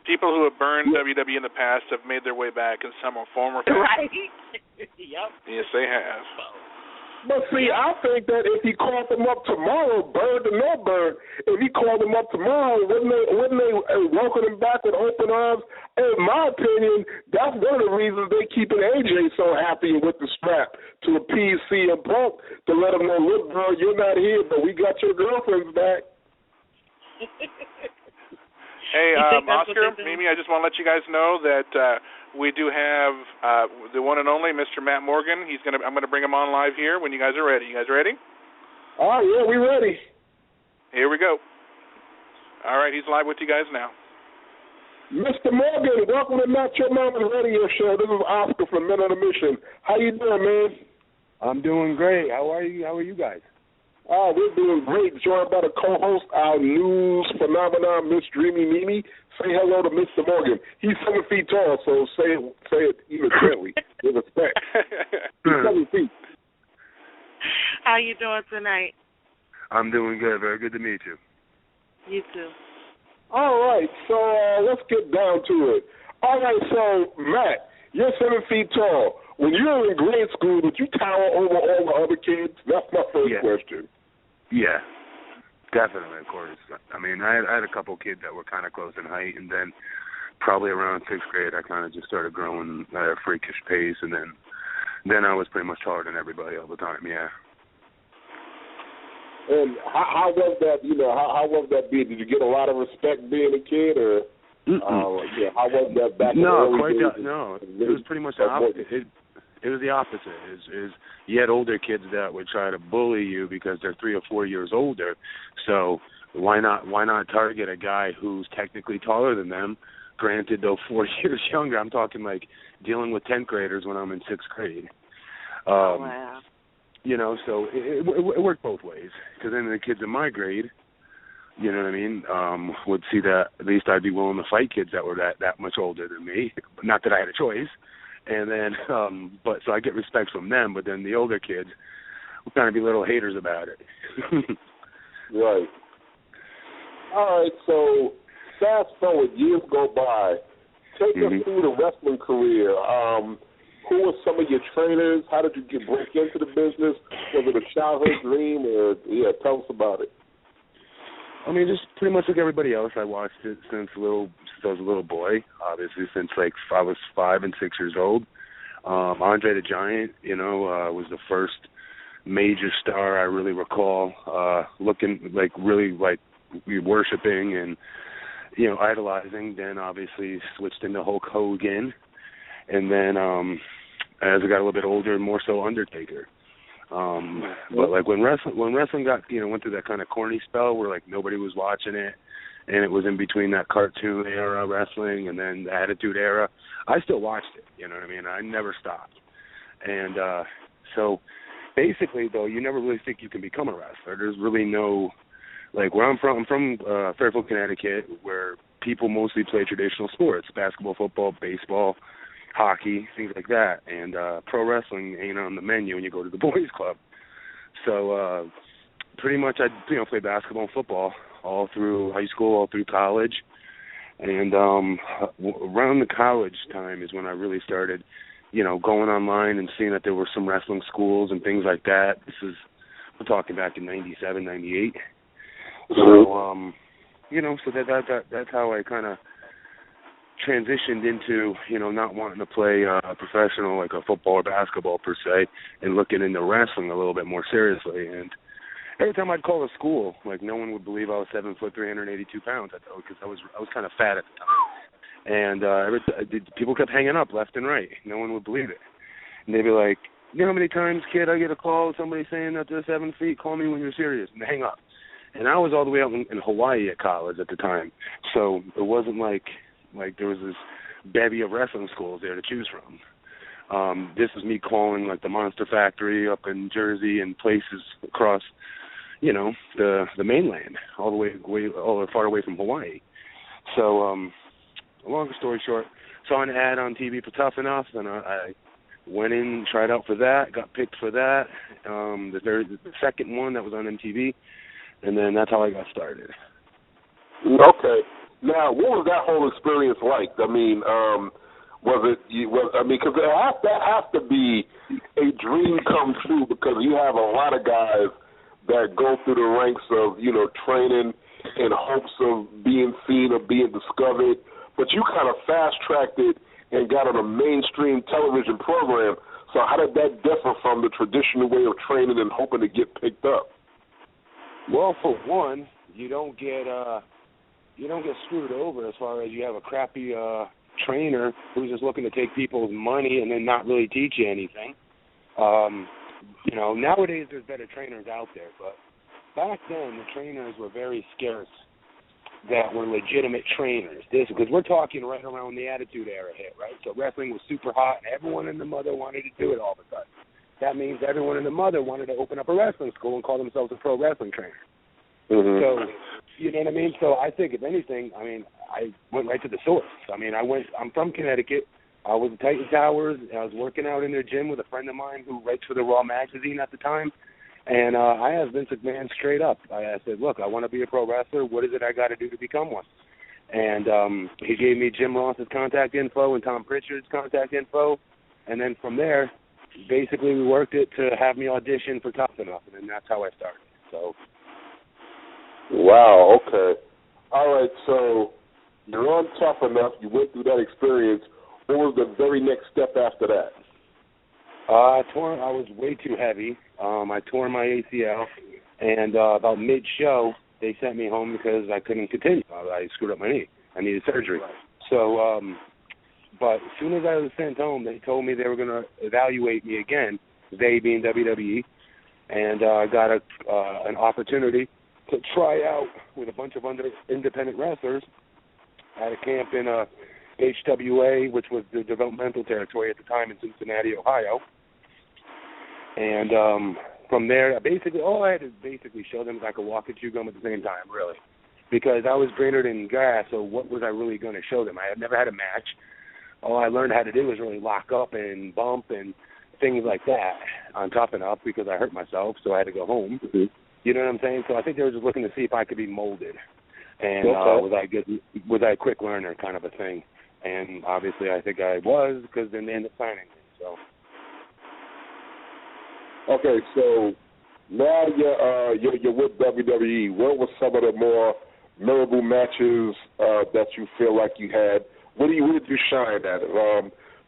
People who have burned WWE in the past have made their way back in some form or fashion. Right. Yep. Yes, they have. But see, I think that if he called them up tomorrow, burned or no burn, if he called them up tomorrow, wouldn't they welcome him back with open arms? In my opinion, that's one of the reasons they keeping AJ so happy with the strap to appease CM Punk, to let him know, look, bro, you're not here, but we got your girlfriends back. Hey, Oscar, Mimi, I just want to let you guys know that we do have the one and only Mr. Matt Morgan. I'm gonna bring him on live here when you guys are ready. You guys ready? Oh, yeah, we ready. Here we go. All right, he's live with you guys now. Mr. Morgan, welcome to Not Your Mama's Radio Show. This is Oscar from Men on a Mission. How you doing, man? I'm doing great. How are you? How are you guys? Oh, we're doing great. Joined by the co-host, our news phenomenon, Miss Dreamy Mimi. Say hello to Mr. Morgan. He's 7 feet tall, so say it even gently, with respect. He's 7 feet. How you doing tonight? I'm doing good. Very good to meet you. You too. All right, so let's get down to it. All right, so, Matt, you're 7 feet tall. When you were in grade school, did you tower over all the other kids? That's my first question. Yeah, definitely, of course. I mean, I had a couple kids that were kind of close in height, and then probably around 6th grade, I kind of just started growing at a freakish pace, and then I was pretty much taller than everybody all the time, yeah. And how was that, how was that being? Did you get a lot of respect being a kid, or how was that back in the early days? No, it was pretty much the opposite. It was the opposite. Is you had older kids that would try to bully you because they're 3 or 4 years older. So why not target a guy who's technically taller than them? Granted, though, 4 years younger. I'm talking like dealing with 10th graders when I'm in 6th grade. Wow. So it worked both ways. Because then the kids in my grade, you know what I mean, would see that at least I'd be willing to fight kids that were that much older than me. Not that I had a choice. And then, but so I get respect from them, but then the older kids would kind of be little haters about it. Right. All right, so fast forward, years go by. Take us through the wrestling career. Who were some of your trainers? How did you break into the business? Was it a childhood dream? Or tell us about it. I mean, just pretty much like everybody else. I watched it since I was a little boy, obviously since like I was 5 and 6 years old. Andre the Giant, was the first major star I really recall looking like really like worshiping and idolizing. Then obviously switched into Hulk Hogan, and then as I got a little bit older, more so Undertaker. But like when wrestling got went through that kind of corny spell where like nobody was watching it, and it was in between that cartoon era wrestling and then the Attitude Era, I still watched it. You know what I mean? I never stopped. And so basically, though, you never really think you can become a wrestler. There's really no like where I'm from Fairfield, Connecticut, where people mostly play traditional sports: basketball, football, baseball, hockey, things like that, and pro wrestling ain't on the menu when you go to the boys club. So pretty much I played basketball and football all through high school, all through college, and around the college time is when I really started, going online and seeing that there were some wrestling schools and things like that. We're talking back in 97, 98. So so that's how I kind of transitioned into, not wanting to play professional like a football or basketball per se, and looking into wrestling a little bit more seriously. And every time I'd call a school, like no one would believe I was 7 foot, 382 pounds, because I was kind of fat at the time. And people kept hanging up left and right. No one would believe it. And they'd be like, you know how many times, kid, I get a call with somebody saying that they're 7 feet, call me when you're serious, and they hang up. And I was all the way out in Hawaii at college at the time, so it wasn't like there was this bevy of wrestling schools there to choose from. This was me calling like the Monster Factory up in Jersey and places across, the mainland, all the way far away from Hawaii. So, long story short, saw an ad on TV for Tough Enough, and I went in, tried out for that, got picked for that. The second one that was on MTV, and then that's how I got started. Okay. Now, what was that whole experience like? I mean, because that has to be a dream come true, because you have a lot of guys that go through the ranks of, training in hopes of being seen or being discovered, but you kind of fast-tracked it and got on a mainstream television program. So how did that differ from the traditional way of training and hoping to get picked up? Well, for one, you don't get screwed over as far as you have a crappy trainer who's just looking to take people's money and then not really teach you anything. Nowadays there's better trainers out there, but back then the trainers were very scarce that were legitimate trainers. Because we're talking right around the Attitude Era hit, right? So wrestling was super hot, and everyone and the mother wanted to do it all of a sudden. That means everyone and the mother wanted to open up a wrestling school and call themselves a pro wrestling trainer. Mm-hmm. So, you know what I mean? So I think, if anything, I went right to the source. I'm from Connecticut. I was at Titan Towers. I was working out in their gym with a friend of mine who writes for the Raw magazine at the time. And I asked Vince McMahon straight up. I said, look, I want to be a pro wrestler. What is it I got to do to become one? And he gave me Jim Ross's contact info and Tom Pritchard's contact info. And then from there, basically we worked it to have me audition for Tough Enough. And then that's how I started. So. Wow, okay. All right, so you're on Tough Enough. You went through that experience. What was the very next step after that? I was way too heavy. I tore my ACL, and about mid-show, they sent me home because I couldn't continue. I screwed up my knee. I needed surgery. Right. So, but as soon as I was sent home, they told me they were going to evaluate me again, they being WWE, and I got an opportunity to try out with a bunch of independent wrestlers at a camp in HWA, which was the developmental territory at the time in Cincinnati, Ohio. And from there, basically, all I had to show them is I could walk and chew gum at the same time, really. Because I was greener than grass, so what was I really going to show them? I had never had a match. All I learned how to do was really lock up and bump and things like that on Tough Enough because I hurt myself, so I had to go home. Mm-hmm. You know what I'm saying? So I think they were just looking to see if I could be molded. And was I a quick learner kind of a thing. And obviously I think I was, because then they ended up signing me. So. Okay, so now you're with WWE. What were some of the more memorable matches that you feel like you had? What did you shine at?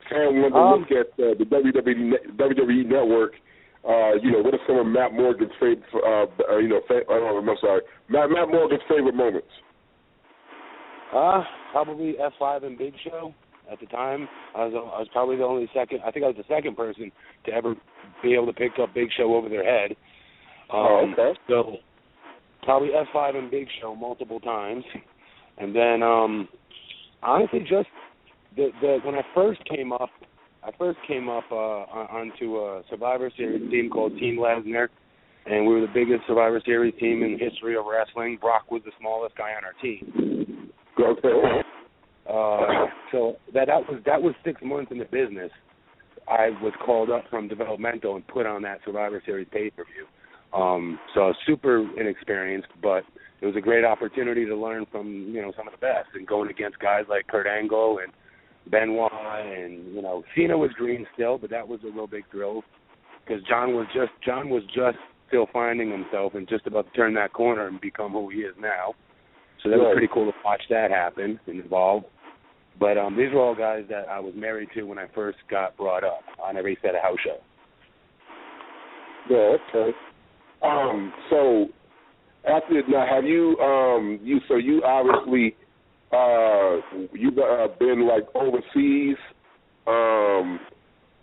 Sam wanted to look at the WWE Network. What are some of Matt Morgan's favorite? Matt Morgan's favorite moments. Probably F5 and Big Show. At the time, I was probably the only second. I think I was the second person to ever be able to pick up Big Show over their head. Okay. So probably F5 and Big Show multiple times, and then honestly, just when I first came up onto a Survivor Series team called Team Lesnar, and we were the biggest Survivor Series team in the history of wrestling. Brock was the smallest guy on our team. Okay. So that was 6 months in the business. I was called up from developmental and put on that Survivor Series pay-per-view. So I was super inexperienced, but it was a great opportunity to learn from some of the best, and going against guys like Kurt Angle and Benoit, and Cena was green still, but that was a real big thrill because John was just still finding himself and just about to turn that corner and become who he is now. So that was pretty cool to watch that happen and evolve. But these were all guys that I was married to when I first got brought up on every set of house show. Yeah, okay. So after now, have you you obviously you've been like overseas.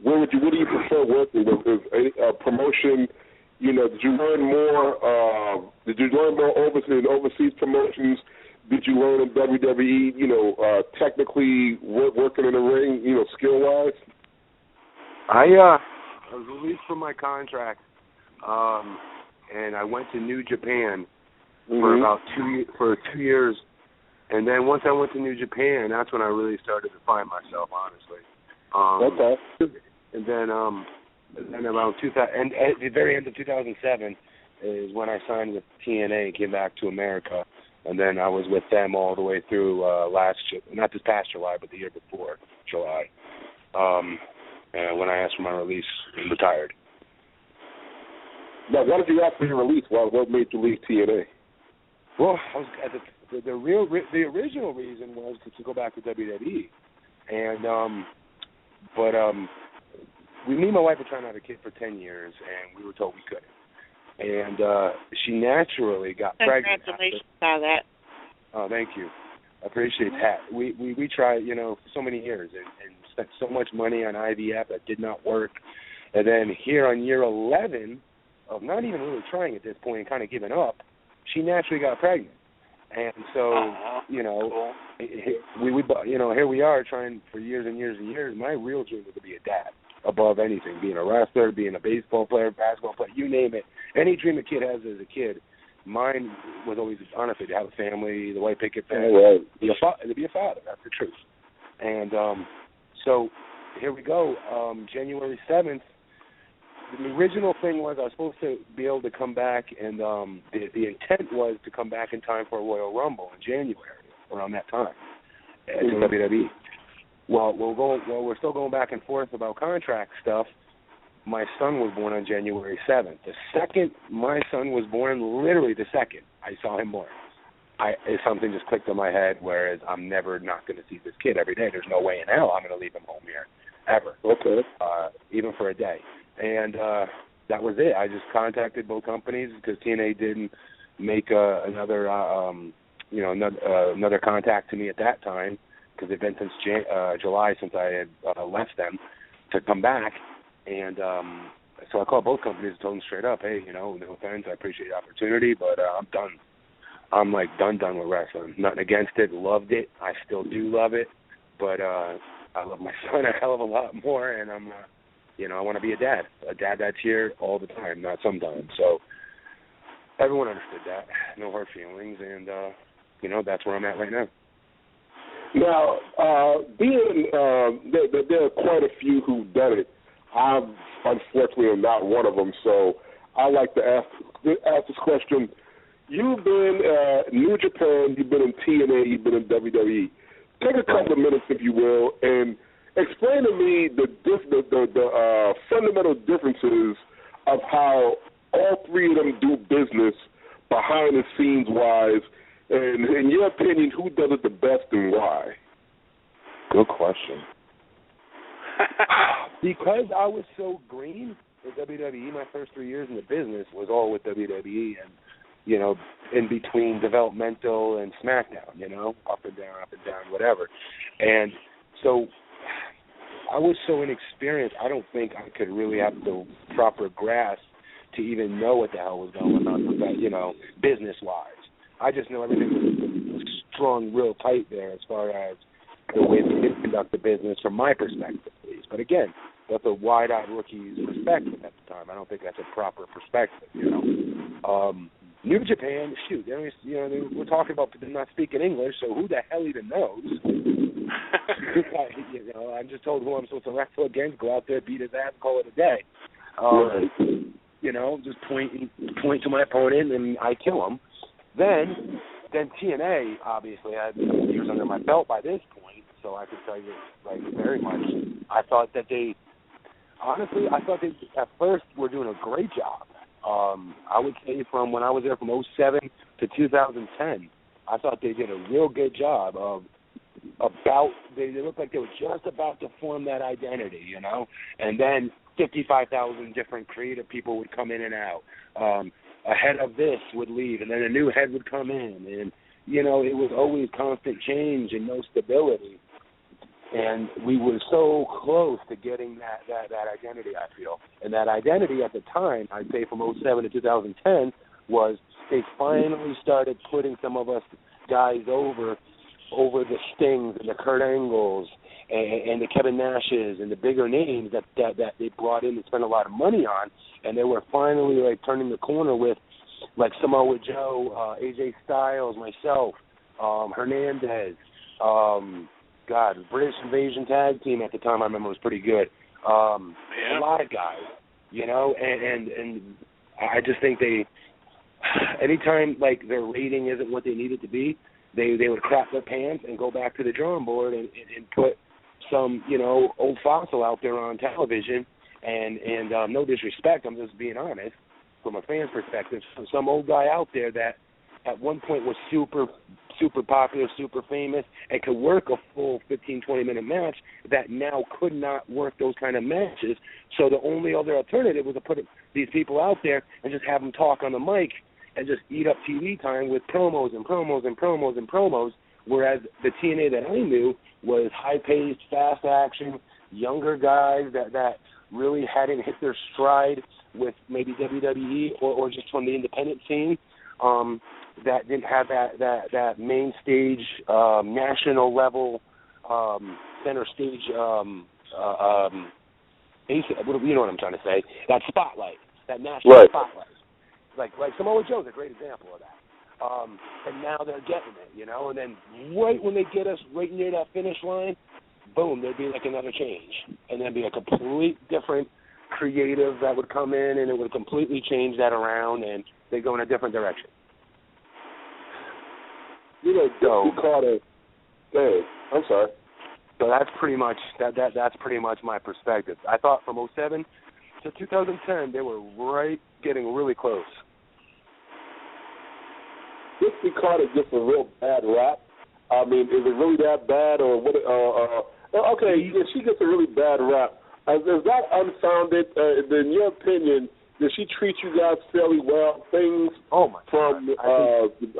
What do you prefer working with? Is a promotion? Did you learn more? Did you learn more overseas promotions? Did you learn in WWE? Technically working in the ring, skill wise. I was released from my contract, and I went to New Japan for about 2 years, and then once I went to New Japan, that's when I really started to find myself, honestly. Okay. And then around 2000, and at the very end of 2007 is when I signed with TNA and came back to America. And then I was with them all the way through not this past July, but the year before July. And when I asked for my release and retired. Now, why did you ask for your release? What made you leave TNA? Well, I was at the original reason was to go back to WWE, and me and my wife were trying to have a kid for 10 years, and we were told we couldn't. And she naturally got pregnant. Congratulations on that. Oh, thank you. I appreciate that. We tried, for so many years and spent so much money on IVF that did not work. And then here on year 11 of not even really trying at this point and kind of giving up, she naturally got pregnant. And so, cool. here we are trying for years and years and years. My real dream was to be a dad above anything, being a wrestler, being a baseball player, basketball player, you name it. Any dream a kid has as a kid, mine was always, honestly, to have a family, the white picket fence, to be a father. That's the truth. And so here we go. January 7th, the original thing was I was supposed to be able to come back, and the intent was to come back in time for a Royal Rumble in January, around that time, at WWE. Well, we're still going back and forth about contract stuff. My son was born on January 7th. The second my son was born, literally the second I saw him born, something just clicked in my head, whereas I'm never not going to see this kid every day. There's no way in hell I'm going to leave him home here, ever. Okay. Even for a day. And that was it. I just contacted both companies because TNA didn't make another contact to me at that time, because it had been since July since I had left them to come back. And so I called both companies and told them straight up, hey, no offense, I appreciate the opportunity, but I'm done. I'm like done with wrestling. Nothing against it, loved it. I still do love it, but I love my son a hell of a lot more, and I'm I want to be a dad that's here all the time, not sometimes. So everyone understood that, no hard feelings, and that's where I'm at right now. Now, there are quite a few who've done it. I unfortunately am not one of them, so I like to ask this question. You've been New Japan, you've been in TNA, you've been in WWE. Take a couple of minutes, if you will, and explain to me the fundamental differences of how all three of them do business behind the scenes wise, and in your opinion, who does it the best and why? Good question. Because I was so green at WWE, my first 3 years in the business was all with WWE, and in between developmental and SmackDown, up and down, whatever. And so I was so inexperienced, I don't think I could really have the proper grasp to even know what the hell was going on, business-wise. I just know everything was strung real tight there as far as the way they did conduct the business from my perspective, at least. But again, that's a wide-eyed rookie's perspective at the time. I don't think that's a proper perspective, New Japan, shoot, we're talking about them not speaking English, so who the hell even knows? I'm just told who I'm supposed to wrestle against, go out there, beat his ass, call it a day. Just point to my opponent and I kill him. Then TNA, obviously, I had years under my belt by this point, so I could tell you, very much. I thought they at first were doing a great job. I would say from when I was there from 2007 to 2010, I thought they did a real good job they looked like they were just about to form that identity, and then 55,000 different creative people would come in and out. A head of this would leave, and then a new head would come in, and, it was always constant change and no stability. And we were so close to getting that identity, I feel. And that identity at the time, I'd say from 2007 to 2010, was they finally started putting some of us guys over the Stings and the Kurt Angles and the Kevin Nashes and the bigger names that they brought in and spent a lot of money on. And they were finally, turning the corner with, Samoa Joe, AJ Styles, myself, Hernandez, British Invasion Tag Team at the time I remember was pretty good. A lot of guys, you know, and I just think they, anytime like their rating isn't what they need it to be, they would crap their pants and go back to the drawing board and put some, you know, old fossil out there on television. And no disrespect, I'm just being honest from a fan's perspective. Some old guy out there that at one point was super popular, super famous, and could work a full 15, 20-minute match that now could not work those kind of matches. So the only other alternative was to put these people out there and just have them talk on the mic and just eat up TV time with promos and promos and promos and promos, whereas the TNA that I knew was high-paced, fast action, younger guys that really hadn't hit their stride with maybe WWE or just from the independent scene, that didn't have that main stage, national level, center stage, you know what I'm trying to say, that spotlight, that national spotlight. Like Samoa Joe's a great example of that. And now they're getting it, you know, and then right when they get us right near that finish line, boom, there'd be like another change. And there'd be a complete different creative that would come in, and it would completely change that around, and they go in a different direction. You know, Carter. Hey, I'm sorry. So that's pretty much that's pretty much my perspective. I thought from 2007 to 2010 they were getting really close. Dixie Carter gets a real bad rap. I mean, is it really that bad, or what? Okay, if she gets a really bad rap, is that unfounded? In your opinion, does she treat you guys fairly well? Things from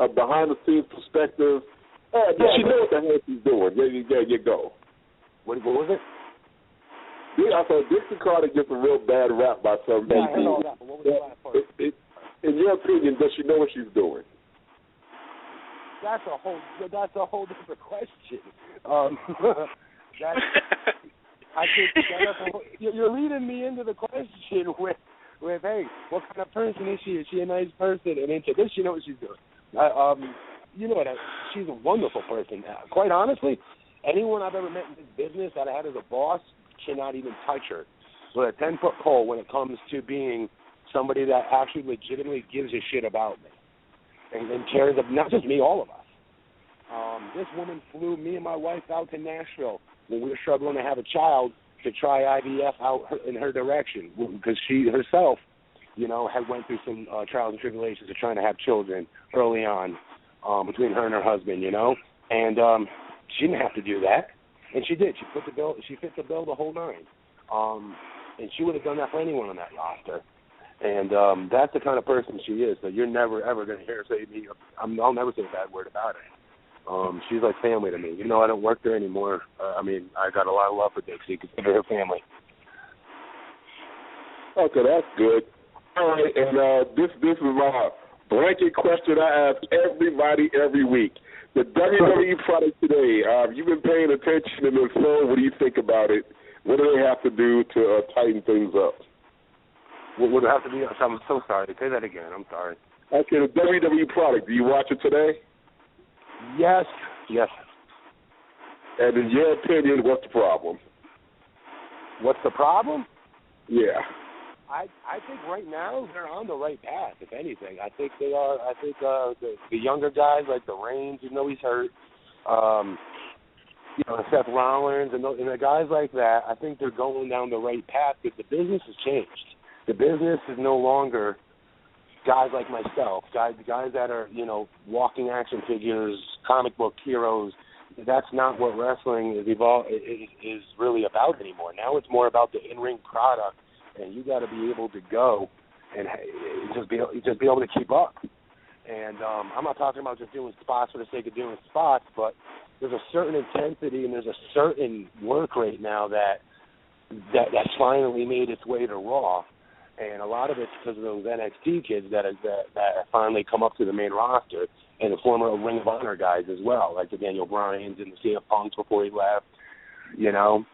a behind-the-scenes perspective. Does she know what the hell she's doing? There you go. What was it? Yeah, I thought Dixie Carter gets a real bad rap by some people. I heard all that, but what was the last part? In your opinion, does she know what she's doing? That's a whole different question. You're leading me into the question with hey, what kind of person is she? Is she a nice person? And into this, you know what she's doing. You know what? She's a wonderful person. Quite honestly, anyone I've ever met in this business that I had as a boss cannot even touch her with a 10-foot pole when it comes to being somebody that actually legitimately gives a shit about me and cares of not just me, all of us. This woman flew me and my wife out to Nashville when we were struggling to have a child to try IVF out in her direction, because she herself, you know, had went through some trials and tribulations of trying to have children early on between her and her husband, you know, and she didn't have to do that, and she did. She fit the bill the whole nine, and she would have done that for anyone on that roster. And that's the kind of person she is. So you're never, ever going to hear her say to me, I'll never say a bad word about her. She's like family to me. You know, I don't work there anymore. I mean, I got a lot of love for Dixie. Consider her family. Okay, that's good. All right, and this is my blanket question I ask everybody every week. The WWE product today, you've been paying attention, and if so, what do you think about it? What do they have to do to tighten things up? What would it have to be? I'm so sorry. Say that again. I'm sorry. Okay, the WWE product, do you watch it today? Yes. And in your opinion, what's the problem? What's the problem? Yeah. I think right now they're on the right path, if anything. I think they are. I think the younger guys like the Reigns, even though he's hurt, you know, Seth Rollins and the guys like that, I think they're going down the right path because the business has changed. The business is no longer guys like myself, guys that are, you know, walking action figures, comic book heroes. That's not what wrestling is really about anymore. Now it's more about the in-ring product, and you got to be able to go and just be able to keep up. And I'm not talking about just doing spots for the sake of doing spots, but there's a certain intensity and there's a certain work rate now that's finally made its way to Raw. And a lot of it's because of those NXT kids that finally come up to the main roster, and the former Ring of Honor guys as well, like the Daniel Bryans and the CM Punks before he left, you know.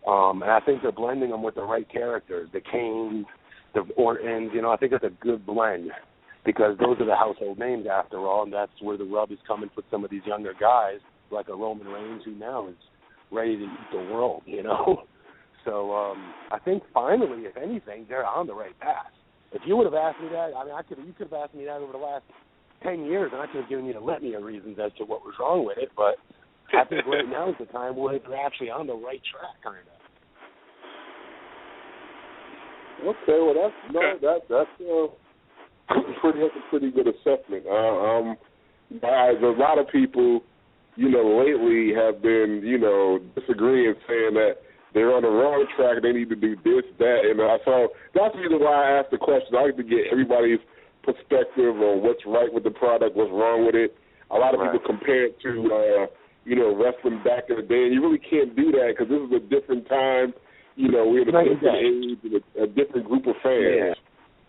And I think they're blending them with the right characters, the Kanes, the Ortons. You know, I think it's a good blend because those are the household names after all, and that's where the rub is coming for some of these younger guys, like a Roman Reigns who now is ready to eat the world, you know. So I think finally, if anything, they're on the right path. If you would have asked me that, I mean, you could have asked me that over the last 10 years, and I could have given you a litany of reasons as to what was wrong with it. But I think right now is the time where they're actually on the right track, kind of. Okay, well that's a pretty good assessment. As a lot of people, lately have been, disagreeing, saying that they're on the wrong track. They need to do this, that, and so that's the reason why I asked the question. I like to get everybody's perspective on what's right with the product, what's wrong with it. A lot of people compare it to, wrestling back in the day, and you really can't do that because this is a different time. We're in a different age and a different group of fans.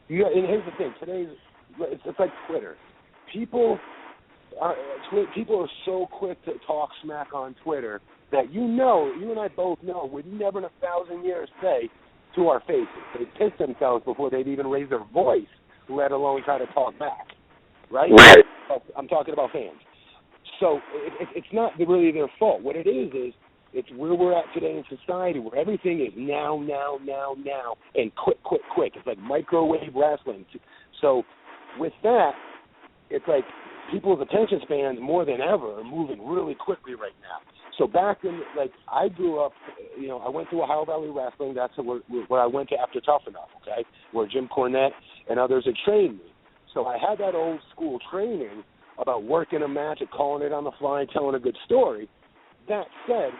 Yeah, and here's the thing. It's like Twitter. People are so quick to talk smack on Twitter that you and I both know, would never in 1,000 years say to our faces. They'd piss themselves before they'd even raise their voice, let alone try to talk back. Right? I'm talking about fans. So it's not really their fault. What it is it's where we're at today in society, where everything is now, and quick. It's like microwave wrestling. So with that, it's like people's attention spans more than ever are moving really quickly right now. So back in, I grew up, I went to Ohio Valley Wrestling. That's where I went to after Tough Enough, okay, where Jim Cornette and others had trained me. So I had that old school training about working a match and calling it on the fly and telling a good story. That said,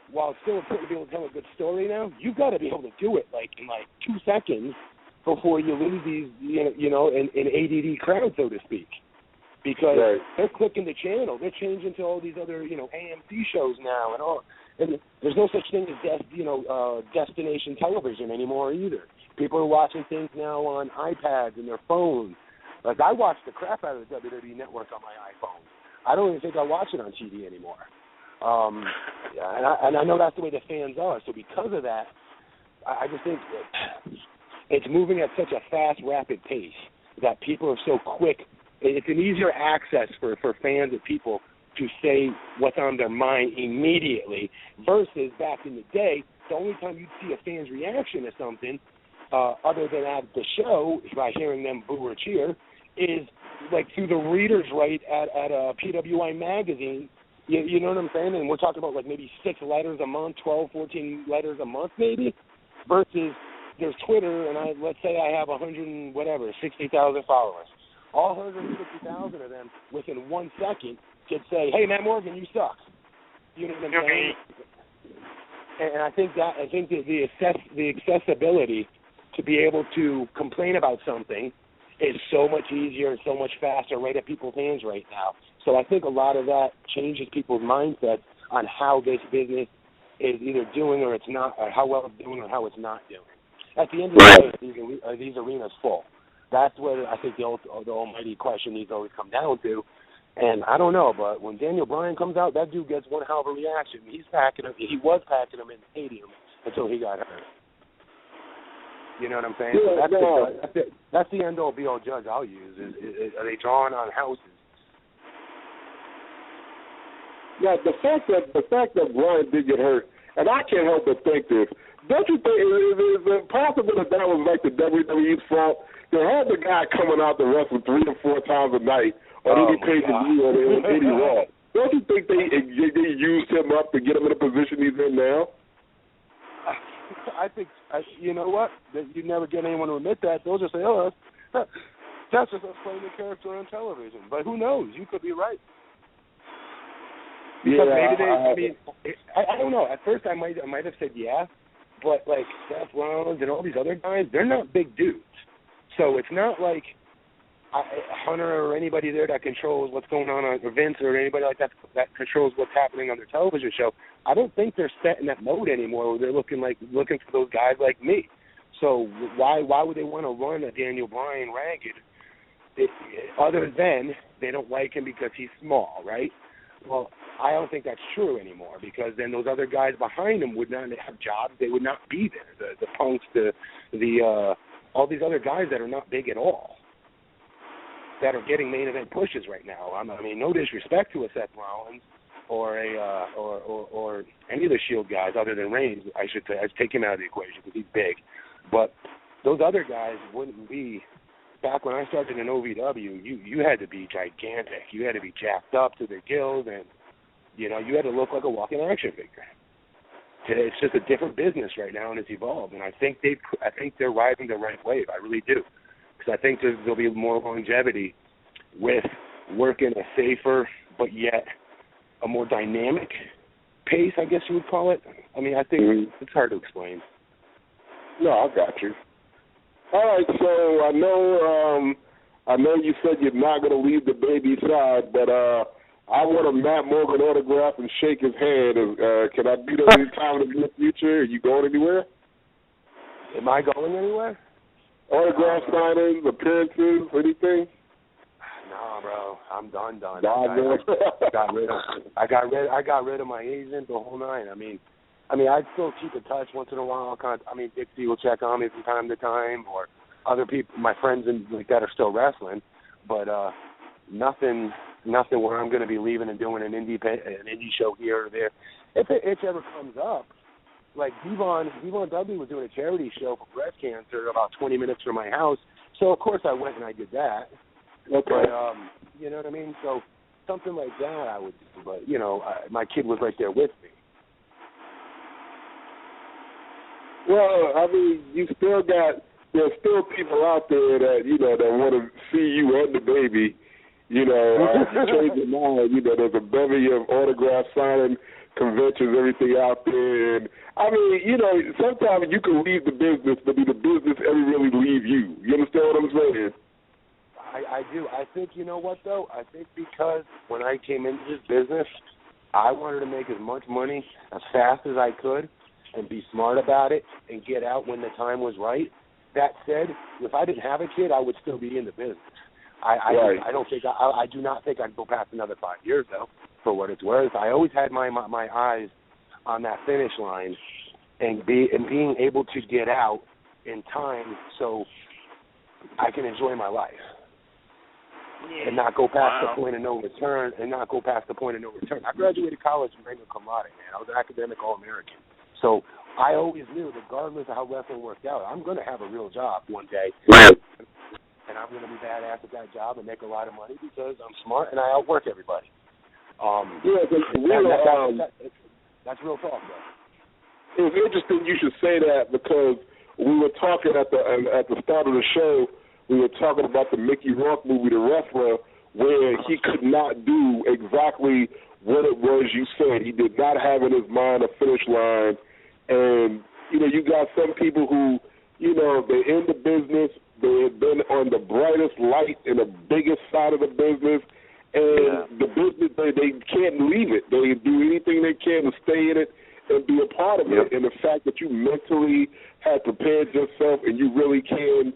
while it's still important to be able to tell a good story now, you've got to be able to do it in 2 seconds before you lose these, an ADD crowd, so to speak. Because they're clicking the channel. They're changing to all these other, AMC shows now and all. And there's no such thing as, destination television anymore either. People are watching things now on iPads and their phones. Like, I watch the crap out of the WWE Network on my iPhone. I don't even think I watch it on TV anymore. And I know that's the way the fans are. So because of that, I just think that it's moving at such a fast, rapid pace that people are so quick. It's an easier access for fans and people to say what's on their mind immediately versus back in the day, the only time you'd see a fan's reaction to something other than at the show, by hearing them boo or cheer, is through the readers at a PWI magazine. You know what I'm saying? And we're talking about maybe 6 letters a month, 12, 14 letters a month maybe, versus there's Twitter, and let's say I have 60,000 followers. All 150,000 of them, within 1 second, could say, "Hey, Matt Morgan, you suck." You know what I'm saying? And I think that the accessibility to be able to complain about something is so much easier and so much faster right at people's hands right now. So I think a lot of that changes people's mindsets on how this business is either doing or it's not, or how well it's doing or how it's not doing. At the end of the day, are these arenas full? That's where I think the almighty question needs to always come down to. And I don't know, but when Daniel Bryan comes out, that dude gets one hell of a reaction. He was packing him in the stadium until he got hurt. You know what I'm saying? So that's the end-all, be-all judge I'll use. Are they drawing on houses? Yeah, the fact that Bryan did get hurt, and I can't help but think this. Don't you think it is possible that was the WWE's fault? They had the guy coming out to wrestle 3 to 4 times a night on any pay-per-view or any Raw. Don't you think they used him up to get him in the position he's in now? I think, you know what? You never get anyone to admit that. They'll just say, "Oh, that's just us playing the character on television." But who knows? You could be right. Because maybe I don't know. At first, I might have said yeah, but Seth Rollins and all these other guys, they're not big dudes. So it's not like Hunter or anybody there that controls what's going on, or Vince or anybody like that controls what's happening on their television show. I don't think they're set in that mode anymore where they're looking for those guys like me. So why would they want to run a Daniel Bryan ragged? Other than they don't like him because he's small, right? Well, I don't think that's true anymore, because then those other guys behind him would not have jobs. They would not be there. The Punks, the all these other guys that are not big at all, that are getting main event pushes right now. I mean, no disrespect to a Seth Rollins or any of the Shield guys other than Reigns, I should say. I'd take him out of the equation because he's big. But those other guys wouldn't be. Back when I started in OVW, you had to be gigantic. You had to be jacked up to the gills, and you had to look like a walking action figure. It's just a different business right now, and it's evolved. And I think they're riding the right wave. I really do, because I think there'll be more longevity with working a safer but yet a more dynamic pace, I guess you would call it. I mean, I think it's hard to explain. No, I got you. All right, so I know you said you're not going to leave the baby side, but I want a Matt Morgan autograph and shake his hand. Can I do that anytime in the near future? Are you going anywhere? Am I going anywhere? Autograph signings, appearances, anything? Nah, bro, I'm done. I got rid of my agent, the whole nine. I mean, I'd still keep in touch once in a while. Dixie will check on me from time to time, or other people, my friends and like that are still wrestling, but nothing where I'm going to be leaving and doing an indie show here or there. If it itch ever comes up, like Devon W was doing a charity show for breast cancer about 20 minutes from my house, so of course I went and I did that. Okay. But you know what I mean? So something like that I would do, but my kid was right there with me. Well, I mean, there's still people out there that, that want to see you and the baby. You change your mind. There's a bevy of autograph signing conventions, everything out there. And, I mean, sometimes you can leave the business, but do the business ever really leave you? You understand what I'm saying? I do. I think, you know what, though? I think because when I came into this business, I wanted to make as much money as fast as I could and be smart about it and get out when the time was right. That said, if I didn't have a kid, I would still be in the business. I do not think I'd go past another 5 years, though, for what it's worth. I always had my eyes on that finish line and being able to get out in time so I can enjoy my life. Yeah. And not go past the point of no return. I graduated college in Magna Cum Laude, man. I was an academic All-American. So I always knew, regardless of how wrestling worked out, I'm going to have a real job one day. Right. And I'm going to be badass at that job and make a lot of money because I'm smart and I outwork everybody. That's real talk, though. It's interesting you should say that because we were talking at the start of the show, we were talking about the Mickey Rourke movie, The Wrestler, where he could not do exactly what it was you said. He did not have in his mind a finish line. And, you got some people who, they're in the business, they have been on the brightest light in the biggest side of the business, and the business, they can't leave it. They do anything they can to stay in it and be a part of it. And the fact that you mentally have prepared yourself and you really can,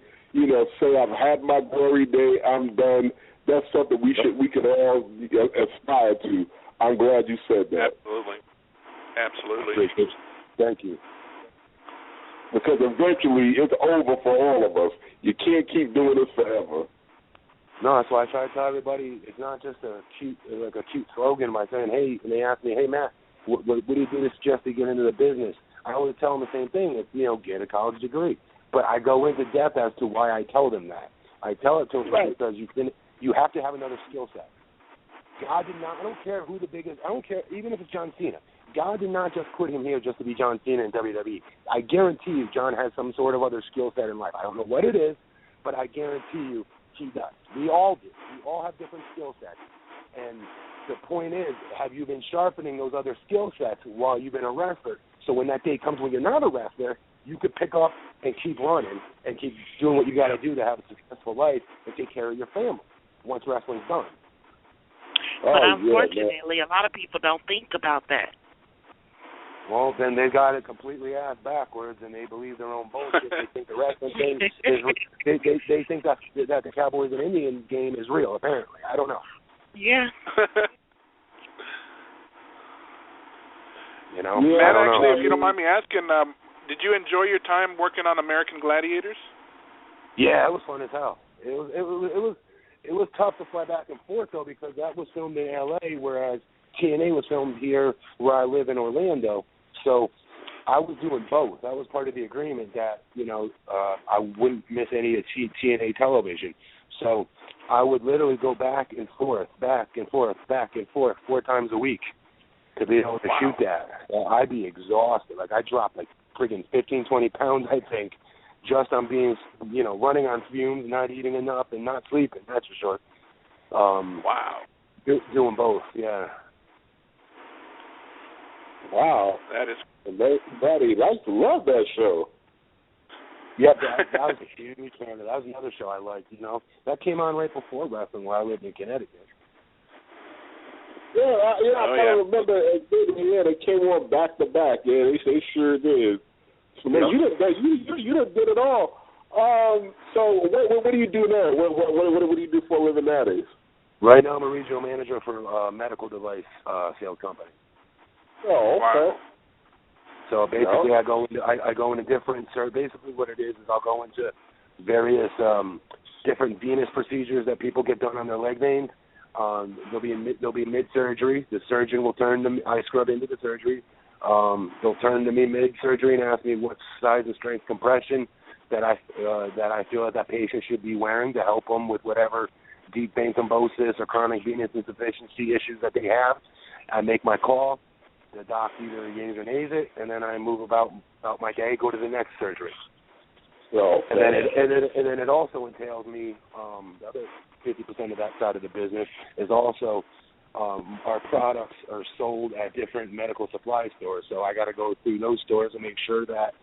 say, I've had my glory day, I'm done, that's something we could all aspire to. I'm glad you said that. Absolutely. Thank you. Because eventually it's over for all of us. You can't keep doing this forever. No, that's why I try to tell everybody it's not just a cute slogan by saying, hey, and they ask me, hey, Matt, what do you do to suggest to get into the business? I always tell them the same thing. It's, get a college degree. But I go into depth as to why I tell them that. I tell it to them because you have to have another skill set. God did not, I don't care who the biggest, I don't care, even if it's John Cena. God did not just put him here just to be John Cena in WWE. I guarantee you John has some sort of other skill set in life. I don't know what it is, but I guarantee you he does. We all do. We all have different skill sets. And the point is, have you been sharpening those other skill sets while you've been a wrestler? So when that day comes when you're not a wrestler, you could pick up and keep running and keep doing what you got to do to have a successful life and take care of your family once wrestling's done. But unfortunately, a lot of people don't think about that. Well, then they got it completely ass backwards, and they believe their own bullshit. They think the wrestling game is they think that the Cowboys and Indians game is real. Apparently, I don't know. Yeah. Matt, actually, if you don't mind me asking, did you enjoy your time working on American Gladiators? Yeah, it was fun as hell. It was tough to fly back and forth though because that was filmed in L.A. Whereas TNA was filmed here where I live in Orlando, so I was doing both. That was part of the agreement that, I wouldn't miss any of TNA television. So I would literally go back and forth 4 times a week to be able to shoot that. I'd be exhausted. Like, I dropped like friggin' 15, 20 pounds, I think, just on being, running on fumes, not eating enough, and not sleeping, that's for sure. Wow. Doing both, yeah. Wow. That is... Buddy, I used to love that show. Yeah, that was a huge fan. That was another show I liked, That came on right before wrestling while I lived in Connecticut. Yeah, I kind of remember. Yeah, they came on back to back. Yeah, they sure did. So man, you done did it all. So what do you do now? What do you do for a living nowadays? Right now, I'm a regional manager for a medical device sales company. Oh, okay. Wow. So basically, I go into different. So basically, what it is I'll go into various different venous procedures that people get done on their leg veins. There'll be mid surgery. The surgeon will I scrub into the surgery. They'll turn to me mid surgery and ask me what size and strength compression that I feel that patient should be wearing to help them with whatever deep vein thrombosis or chronic venous insufficiency issues that they have. I make my call. The doc either yays or nays it, and then I move about my day, go to the next surgery. So, and then it also entails me, the other 50% of that side of the business is also our products are sold at different medical supply stores. So I got to go through those stores and make sure that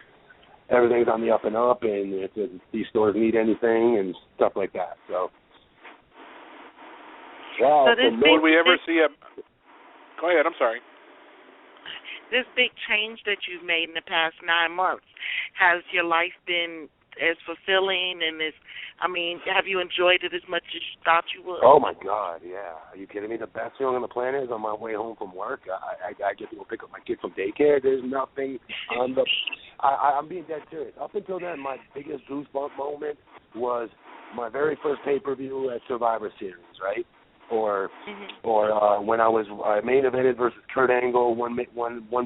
everything's on the up and up, and if these stores need anything and stuff like that. So, wow. Would we ever see a... Go ahead, I'm sorry. This big change that you've made in the past 9 months, has your life been as fulfilling and have you enjoyed it as much as you thought you would? Oh, my God, yeah. Are you kidding me? The best feeling on the planet is on my way home from work. I get to go pick up my kid from daycare. There's nothing on the... I'm being dead serious. Up until then, my biggest goosebump moment was my very first pay-per-view at Survivor Series, right? Or when I was main evented versus Kurt Angle, one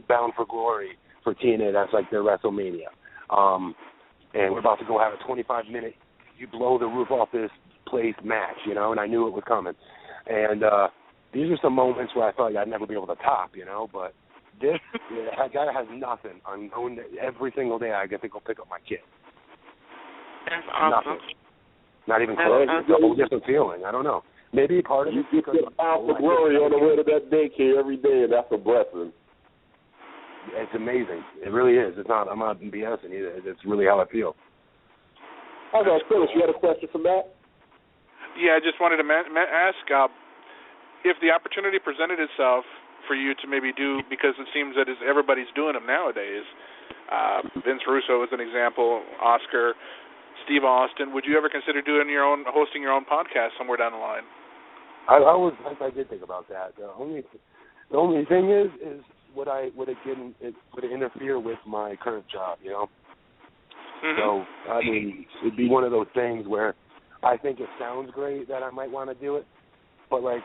Bound for Glory for TNA. That's like their WrestleMania. And we're about to go have a 25-minute, you blow the roof off this place match, and I knew it was coming. And these are some moments where I felt like I'd never be able to top, but this guy has nothing. I'm going every single day I get to go pick up my kid. That's awesome. Nothing. Not even close. It's a whole different feeling. I don't know. Maybe part of it you get out the glory on the way to that daycare every day, and that's a blessing. It's amazing. It really is. I'm not BSing either. It's really how I feel. How about Phyllis? You had a question for Matt? Yeah, I just wanted to ask if the opportunity presented itself for you to maybe do, because it seems that everybody's doing them nowadays. Vince Russo is an example. Oscar. Steve Austin, would you ever consider hosting your own podcast somewhere down the line? I did think about that. The only thing is would it interfere with my current job, Mm-hmm. So I mean, it'd be one of those things where I think it sounds great that I might want to do it, but like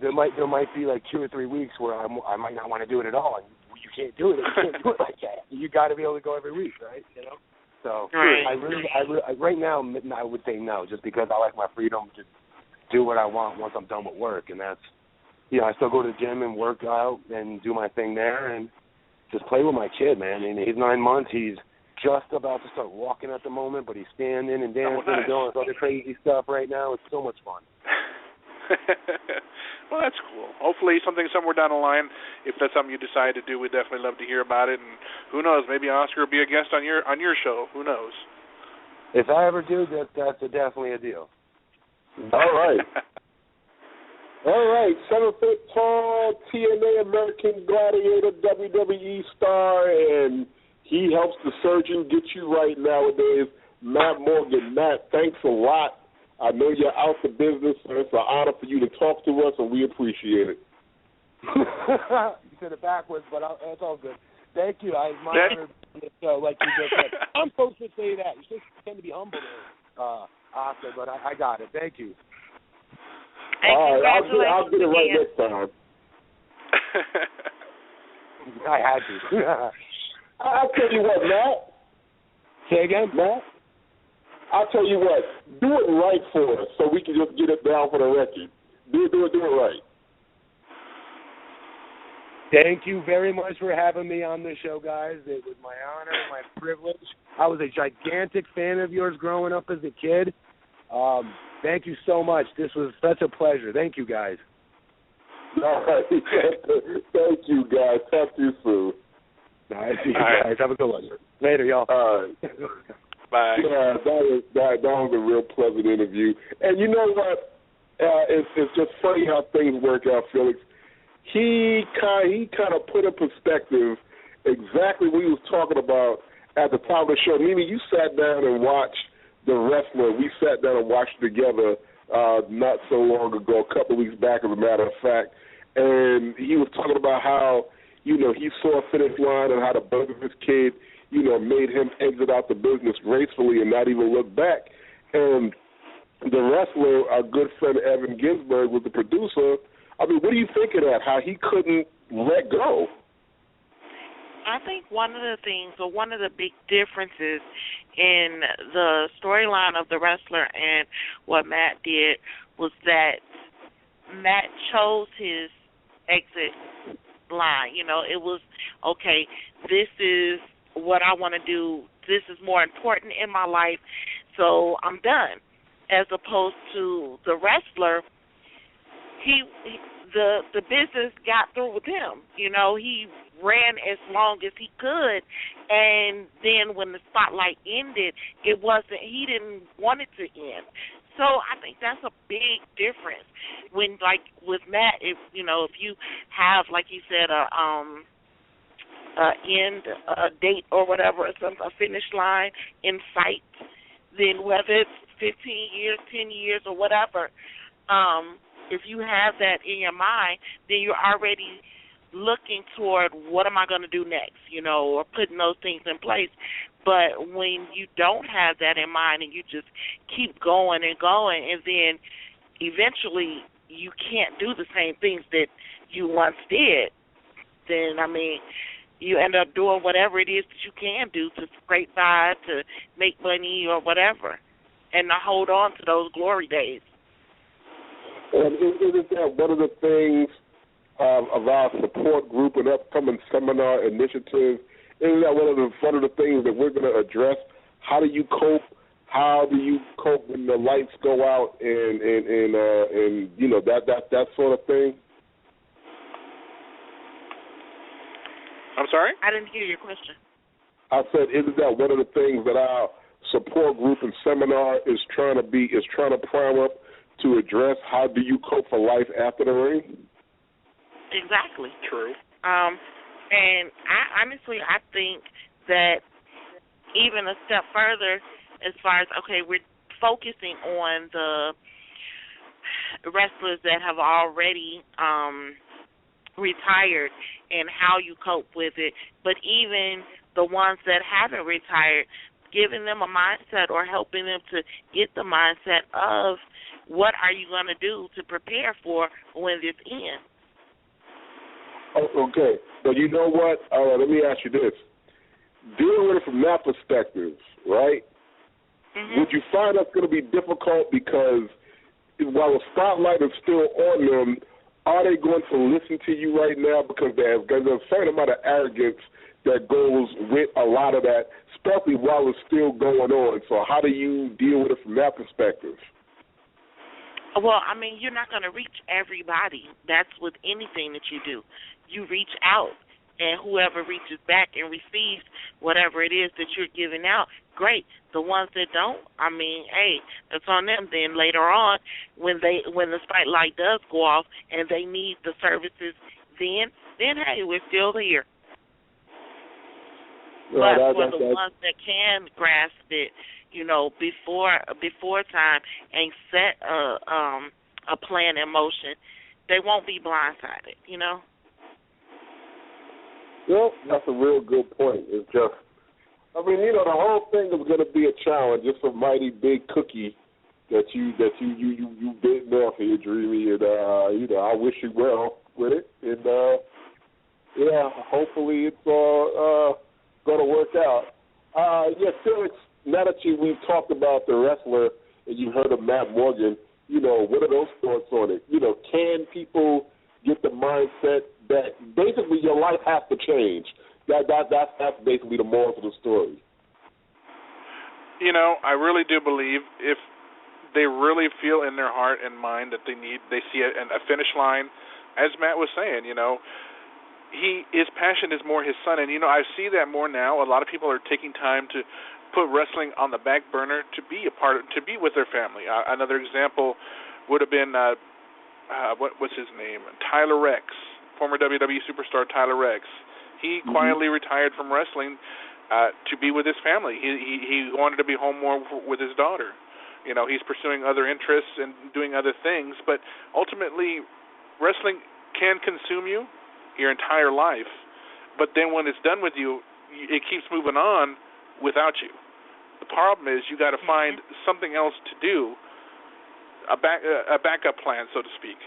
there might be like 2 or 3 weeks where I might not want to do it at all. And you can't do it. You can't do it like that. You got to be able to go every week, right? So right now I would say no, just because I like my freedom to do what I want once I'm done with work, and that's I still go to the gym and work out and do my thing there and just play with my kid, man. And he's 9 months. He's just about to start walking at the moment, but he's standing and dancing and doing other crazy stuff right now. It's so much fun. Well, that's cool. Hopefully somewhere down the line, if that's something you decide to do, we'd definitely love to hear about it. And who knows, maybe Oscar will be a guest on your show. Who knows? If I ever do, that's definitely a deal. All right. All right. 7-foot tall, TNA American Gladiator, WWE star, and he helps the surgeon get you right nowadays. Matt Morgan. Matt, thanks a lot. I know you're out for business, so it's an honor for you to talk to us, and we appreciate it. You said it backwards, but it's all good. Thank you. I admire the show, like you just said. I'm supposed to say that. You're supposed to tend to be humble there, Oscar, but I got it. Thank you. All right, I'll get it right next time. I had to. I'll tell you what, Matt. Say again? Matt? I'll tell you what. Do it right for us so we can just get it down for the record. Do it right. Thank you very much for having me on the show, guys. It was my honor, my privilege. I was a gigantic fan of yours growing up as a kid. Thank you so much. This was such a pleasure. Thank you, guys. All right. Thank you, guys. Talk to you soon. All right, see you guys. Have a good one. Later, y'all. All right. Bye. Yeah, that was a real pleasant interview. And you know what? It's just funny how things work out, Felix. He kind of put in perspective exactly what he was talking about at the top of the show. Mimi, you sat down and watched The Wrestler. We sat down and watched it together not so long ago, a couple of weeks back, as a matter of fact. And he was talking about how, he saw a finish line and how the birth of his kid, made him exit out the business gracefully and not even look back. And The Wrestler, our good friend Evan Ginsberg, was the producer. I mean, what do you think of that, how he couldn't let go? I think one of the things, or one of the big differences in the storyline of The Wrestler and what Matt did was that Matt chose his exit line. It was, okay, this is what I want to do. This is more important in my life, so I'm done. As opposed to The Wrestler, the business got through with him. He ran as long as he could, and then when the spotlight ended, he didn't want it to end. So I think that's a big difference. When, like with Matt, if you have, like you said, a date or whatever, a finish line in sight, then whether it's 15 years, 10 years, or whatever, if you have that in your mind, then you're already looking toward what am I going to do next, or putting those things in place. But when you don't have that in mind and you just keep going and going, and then eventually you can't do the same things that you once did, then, you end up doing whatever it is that you can do to scrape by, to make money or whatever, and to hold on to those glory days. And isn't that one of the things of our support group and upcoming seminar initiative? Isn't that one of the things that we're going to address? How do you cope? How do you cope when the lights go out and that sort of thing? I'm sorry? I didn't hear your question. I said, isn't that one of the things that our support group and seminar is trying to prime up to address? How do you cope for life after the ring? Exactly. True. And I think that even a step further, as far as, okay, we're focusing on the wrestlers that have already retired and how you cope with it, but even the ones that haven't retired, giving them a mindset or helping them to get the mindset of what are you going to do to prepare for when this ends. Oh, okay. But you know what? Let me ask you this. Dealing with it from that perspective, right, would you find that's going to be difficult because while the spotlight is still on them, are they going to listen to you right now? Because there's a certain amount of arrogance that goes with a lot of that, especially while it's still going on. So how do you deal with it from that perspective? Well, you're not going to reach everybody. That's with anything that you do. You reach out, and whoever reaches back and receives whatever it is that you're giving out, great. The ones that don't, hey, that's on them. Then later on, when the spotlight does go off and they need the services, then hey, we're still here. But for the ones that can grasp it, before time and set a plan in motion, they won't be blindsided, Well, that's a real good point. It's just, the whole thing is going to be a challenge. It's a mighty big cookie that you bitten off here, Dreamy, and I wish you well with it. And Yeah, hopefully it's all going to work out. Felix, now that we've talked about the wrestler and you heard of Matt Morgan, what are those thoughts on it? Can people get the mindset that basically your life has to change? That's basically the moral of the story. I really do believe if they really feel in their heart and mind that they see a finish line, as Matt was saying, his passion is more his son, and I see that more now. A lot of people are taking time to put wrestling on the back burner to be with their family. Another example would have been what's his name? Tyler Rex, former WWE superstar Tyler Rex. He quietly retired from wrestling to be with his family. He wanted to be home more with his daughter. He's pursuing other interests and doing other things, but ultimately, wrestling can consume you your entire life. But then when it's done with you, it keeps moving on without you. The problem is you got to find something else to do, a backup plan, so to speak.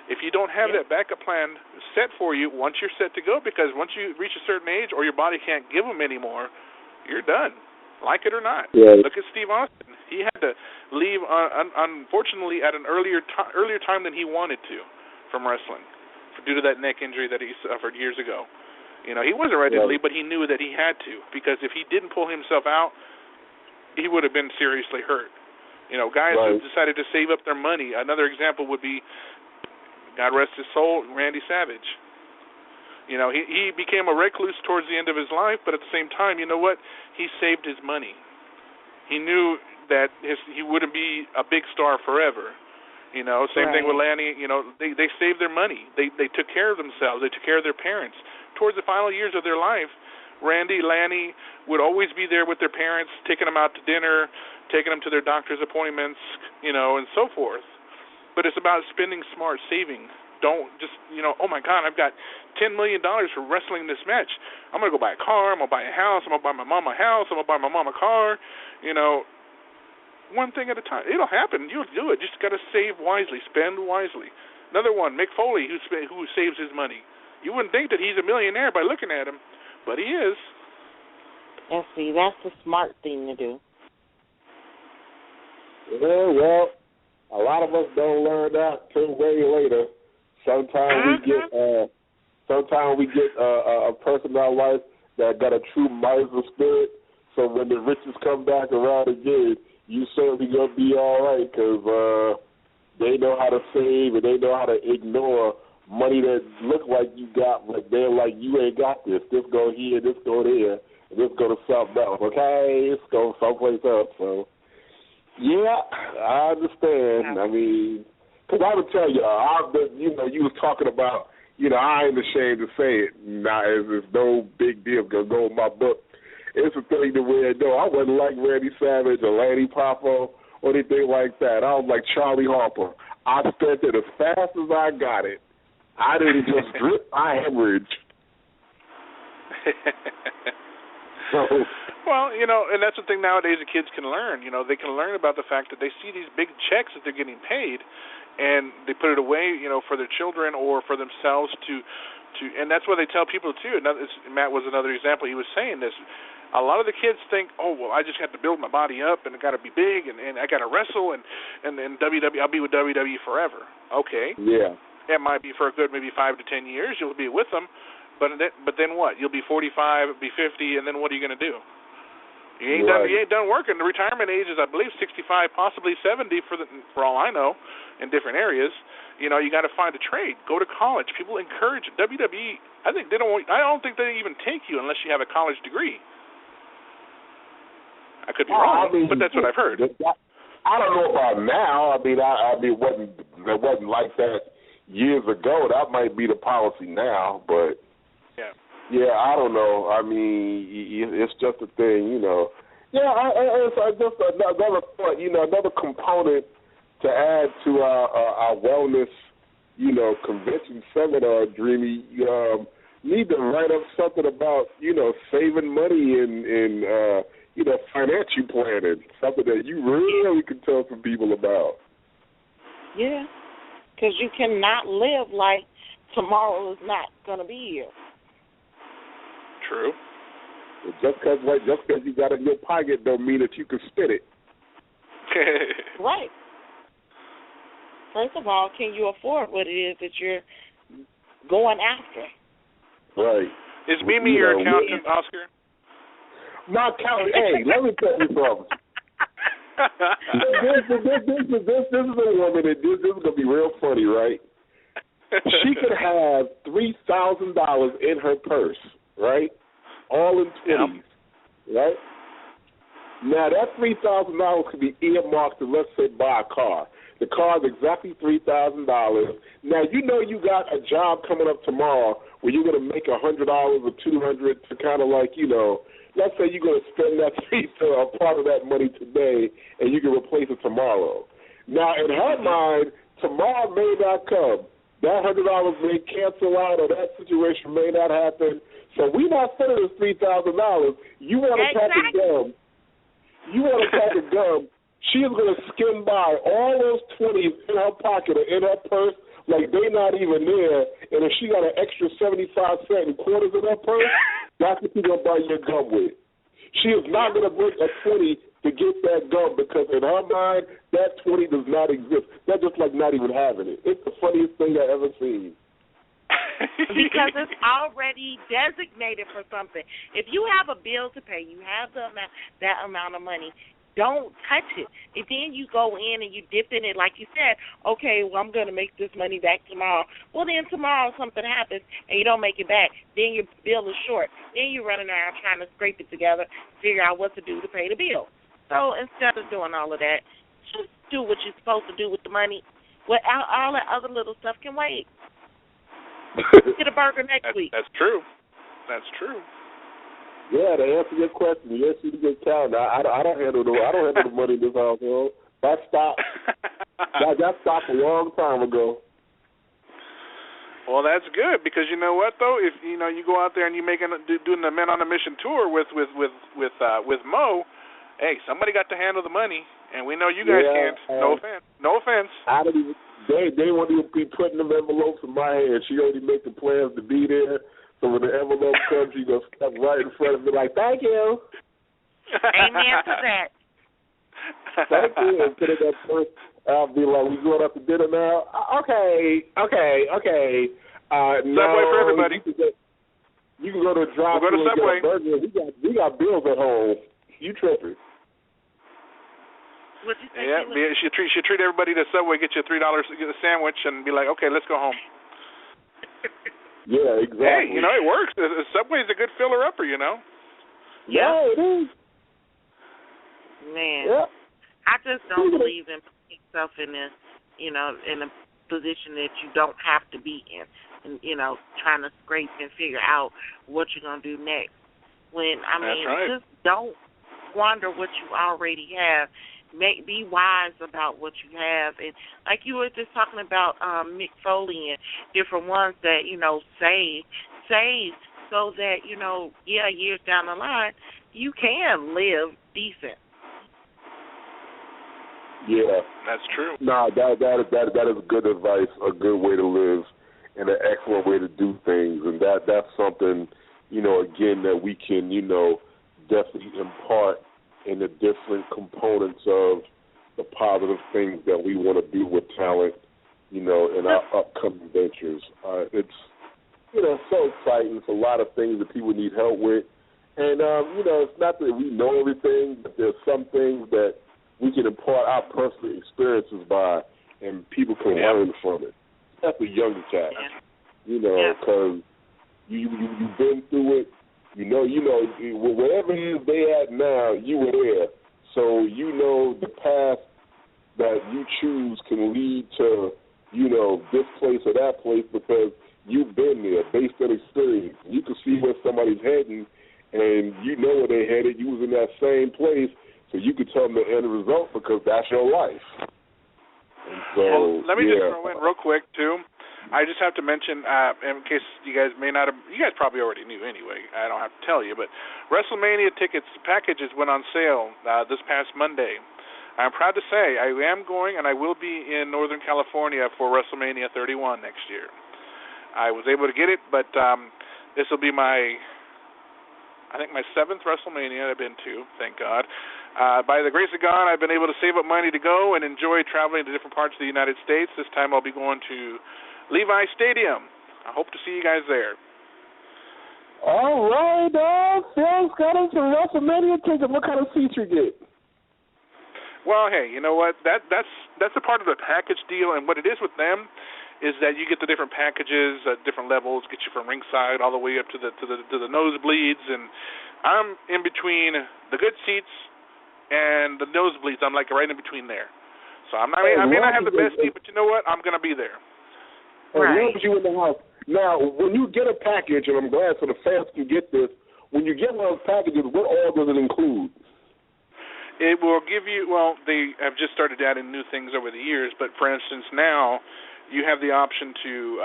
If you don't have that backup plan set for you, once you're set to go, because once you reach a certain age or your body can't give them anymore, you're done, like it or not. Yeah. Look at Steve Austin. He had to leave, unfortunately, at an earlier time than he wanted to from wrestling due to that neck injury that he suffered years ago. He wasn't ready to leave, but he knew that he had to, because if he didn't pull himself out, he would have been seriously hurt. Guys who decided to save up their money. Another example would be, God rest his soul, Randy Savage. He became a recluse towards the end of his life, but at the same time, you know what? He saved his money. He knew that he wouldn't be a big star forever. Same thing with Lanny. They saved their money. They took care of themselves. They took care of their parents. Towards the final years of their life, Lanny would always be there with their parents, taking them out to dinner, taking them to their doctor's appointments, and so forth. But it's about spending smart, saving. Don't just, oh my God, I've got $10 million for wrestling this match. I'm going to go buy a car. I'm going to buy a house. I'm going to buy my mom a house. I'm going to buy my mom a car. One thing at a time. It'll happen. You'll do it. Just got to save wisely, spend wisely. Another one, Mick Foley, who saves his money. You wouldn't think that he's a millionaire by looking at him, but he is. And see, that's the smart thing to do. Yeah, well, a lot of us don't learn that till way later. Sometimes we get a person in our life that got a true miser spirit. So when the riches come back around again, you certainly gonna be all right, because they know how to save and they know how to ignore money that look like you got, but they're like, you ain't got this. This go here, this go there, and this go to something else. Okay, this go someplace else. So yeah, I understand. I mean, because I would tell you, you was talking about, I ain't ashamed to say it. Now, it's no big deal because go in my book. It's a thing to where, I wasn't like Randy Savage or Lanny Poffo or anything like that. I was like Charlie Harper. I spent it as fast as I got it. I didn't just drip, I hemorrhaged. Well, and that's the thing nowadays the kids can learn. They can learn about the fact that they see these big checks that they're getting paid, and they put it away, for their children or for themselves to and that's what they tell people too. Matt was another example. He was saying this. A lot of the kids think, oh, well, I just have to build my body up and I got to be big and I got to wrestle and WWE, I'll be with WWE forever. Okay. Yeah. It might be for a good maybe 5 to 10 years. You'll be with them, but then what? You'll be 45, be 50, and then what are you going to do? You ain't done working. The retirement age is, I believe, 65, possibly 70 for all I know, in different areas. You got to find a trade. Go to college. People encourage it. WWE. I don't think they even take you unless you have a college degree. I could be wrong, but that's what I've heard. I don't know about now. It wasn't like that years ago. That might be the policy now, but yeah, I don't know. It's just a thing, Yeah, it's just another thought, another component to add to our wellness, convention seminar, Dreamy. Need to write up something about, saving money and financial planning, something that you really can tell some people about. Yeah, because you cannot live like tomorrow is not going to be here. True. Just because you got it in your pocket don't mean that you can spend it. Right. First of all, can you afford what it is that you're going after? Right. Is Mimi your accountant, Oscar? My accountant. Hey, let me tell you something. This is a woman that this is gonna be real funny, right? She could have $3,000 in her purse, right? All in 20s, right? Now that $3,000 could be earmarked to, let's say, buy a car. The car is exactly $3,000. Now you know you got a job coming up tomorrow where you're gonna make $100 or $200 to kind of like, you know, let's say you're gonna spend that a part of that money today and you can replace it tomorrow. Now in her mind, tomorrow may not come. That $100 may cancel out, or that situation may not happen. So we're not spending this $3,000. You want a pack of gum? You want a pack of gum? She is going to skim by all those 20s in her pocket or in her purse like they're not even there. And if she got an extra 75 cents and quarters in her purse, that's what she's going to buy your gum with. She is not going to break a 20 to get that gum because in her mind, that 20 does not exist. That's just like not even having it. It's the funniest thing I've ever seen. Because it's already designated for something. If you have a bill to pay, you have that amount of money, don't touch it. If then you go in and you dip in it, like you said, okay, well, I'm going to make this money back tomorrow. Well, then tomorrow something happens and you don't make it back. Then your bill is short. Then you're running around trying to scrape it together, figure out what to do to pay the bill. So instead of doing all of that, just do what you're supposed to do with the money. All that other little stuff can wait. Get a burger next week. That's true. That's true. Yeah, to answer your question, yes, she's a good cow. Now, I don't handle the money in this household. That stopped. that stopped a long time ago. Well, that's good because you know what though, if you go out there and you doing the Men on a Mission tour with Mo, hey, somebody got to handle the money, and we know you guys can't. No offense. No offense. I don't even. They won't even be putting them envelopes in my hand. She already made the plans to be there. So when the envelope comes, she goes step right in front of me like, "Thank you." Amen to that. Thank you. And put it up first. I'll be like, "We going out to dinner now?" Okay. No, Subway for everybody. You can go to a drive-thru and get a burger. We got bills at home. You tripping? What'd you say? Yeah, she treat everybody to Subway, get you $3, get a sandwich, and be like, "Okay, let's go home." Yeah, exactly. Hey, it works. Subway is a good filler-upper, Yeah, it is. Man, yeah. I just don't believe in putting yourself in this, in a position that you don't have to be in, and trying to scrape and figure out what you're gonna do next. Just don't squander what you already have. Be wise about what you have, and like you were just talking about Mick Foley and different ones that save so that years down the line you can live decent. Yeah, that's true. No, that is good advice, a good way to live, and an excellent way to do things, and that's something again that we can definitely impart in the different components of the positive things that we want to do with talent, in our upcoming ventures. It's, so exciting. It's a lot of things that people need help with. And, it's not that we know everything, but there's some things that we can impart our personal experiences by, and people can learn from it. That's the younger cats, because you've been through it. Wherever it is they at now, you were there. So the path that you choose can lead to, this place or that place because you've been there based on experience. You can see where somebody's heading, and where they're headed. You was in that same place, so you could tell them the end result because that's your life. And so, let me just throw in real quick, too. I just have to mention, in case you guys may not have, you guys probably already knew anyway, I don't have to tell you, but WrestleMania tickets packages went on sale this past Monday. I'm proud to say I am going, and I will be in Northern California for WrestleMania 31 next year. I was able to get it, but this will be my I think my 7th WrestleMania I've been to, thank God. By the grace of God, I've been able to save up money to go and enjoy traveling to different parts of the United States. This time I'll be going to Levi Stadium. I hope to see you guys there. All right, Phil's got us some WrestleMania tickets. What kind of seats you get? Well, hey, you know what? That's a part of the package deal, and what it is with them is that you get the different packages at different levels, get you from ringside all the way up to the nosebleeds, and I'm in between the good seats and the nosebleeds. I'm like right in between there. So I may not have the best seat, but you know what? I'm going to be there. Right. You in the house. Now, when you get a package, and I'm glad so the fans can get this, when you get one of those packages, what all does it include? It will give you, well, they have just started adding new things over the years, but for instance now, you have the option to,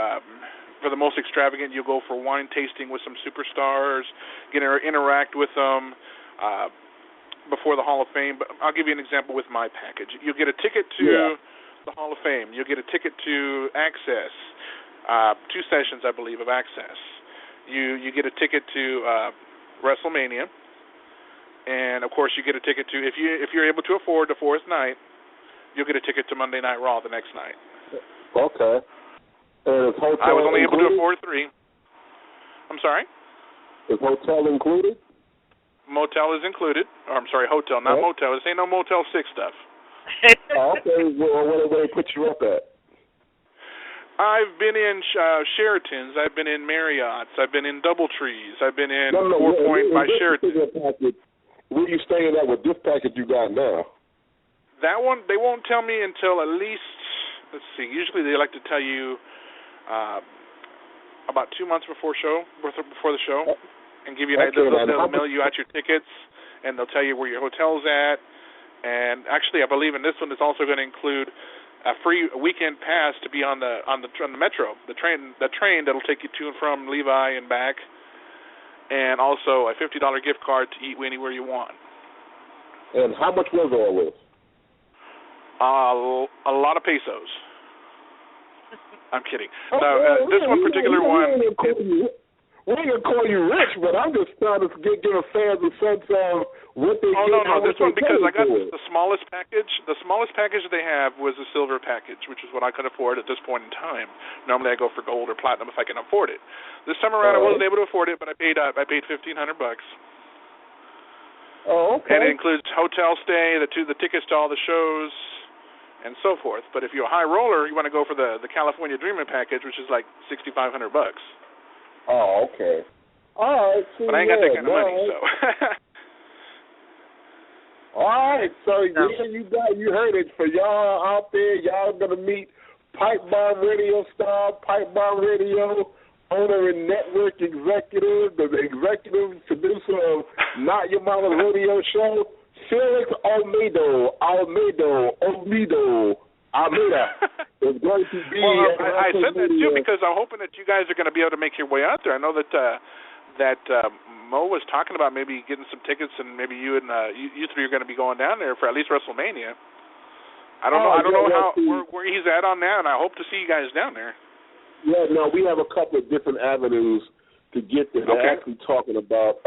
for the most extravagant, you'll go for wine tasting with some superstars, get to interact with them before the Hall of Fame. But I'll give you an example with my package. You'll get a ticket to the Hall of Fame. You'll get a ticket to Access, 2 sessions, I believe, of Access. You get a ticket to WrestleMania, and of course you get a ticket to, if you're able to afford the 4th night, you'll get a ticket to Monday Night Raw the next night. Okay. And is hotel I was only included? able to afford 3. I'm sorry? Is hotel included? Motel is included. Or I'm sorry, hotel, not motel. This ain't no Motel 6 stuff. Okay. Well, where they put you up at? I've been in Sheratons. I've been in Marriott's. I've been in Doubletrees. I've been in 4 Point by Sheraton. Where you staying at with this package you got now? That one, they won't tell me until at least, let's see, usually they like to tell you about 2 months before the show, and give you an idea. They'll mail you out your tickets, and they'll tell you where your hotel's at. And actually, I believe in this one, it's also going to include a free weekend pass to be on the metro, the train that'll take you to and from Levi and back, and also a $50 gift card to eat anywhere you want. And how much was all this? A lot of pesos. I'm kidding. This one particular one. We ain't gonna call you rich, but I'm just trying to give the fans a sense of what they get. No. This one, because I got the smallest package. The smallest package they have was the silver package, which is what I could afford at this point in time. Normally I go for gold or platinum if I can afford it. This time around I wasn't able to afford it, but I paid $1,500. Oh, okay. And it includes hotel stay, the tickets to all the shows, and so forth. But if you're a high roller, you want to go for the California Dreaming package, which is like $6,500. Oh, okay. All right. But I ain't got that kind of money, so. All right. So you heard it. For y'all out there, y'all gonna meet Pipe Bomb Radio star, Pipe Bomb Radio owner and network executive, the executive producer of Not Your Mama's Radio Show, Felix Almeida is going to be. Well, I said that too because I'm hoping that you guys are going to be able to make your way out there. I know that Mo was talking about maybe getting some tickets, and maybe you and you 3 are going to be going down there for at least WrestleMania. I don't know where he's at on that, and I hope to see you guys down there. Yeah, no, we have a couple of different avenues to get there. They're actually talking about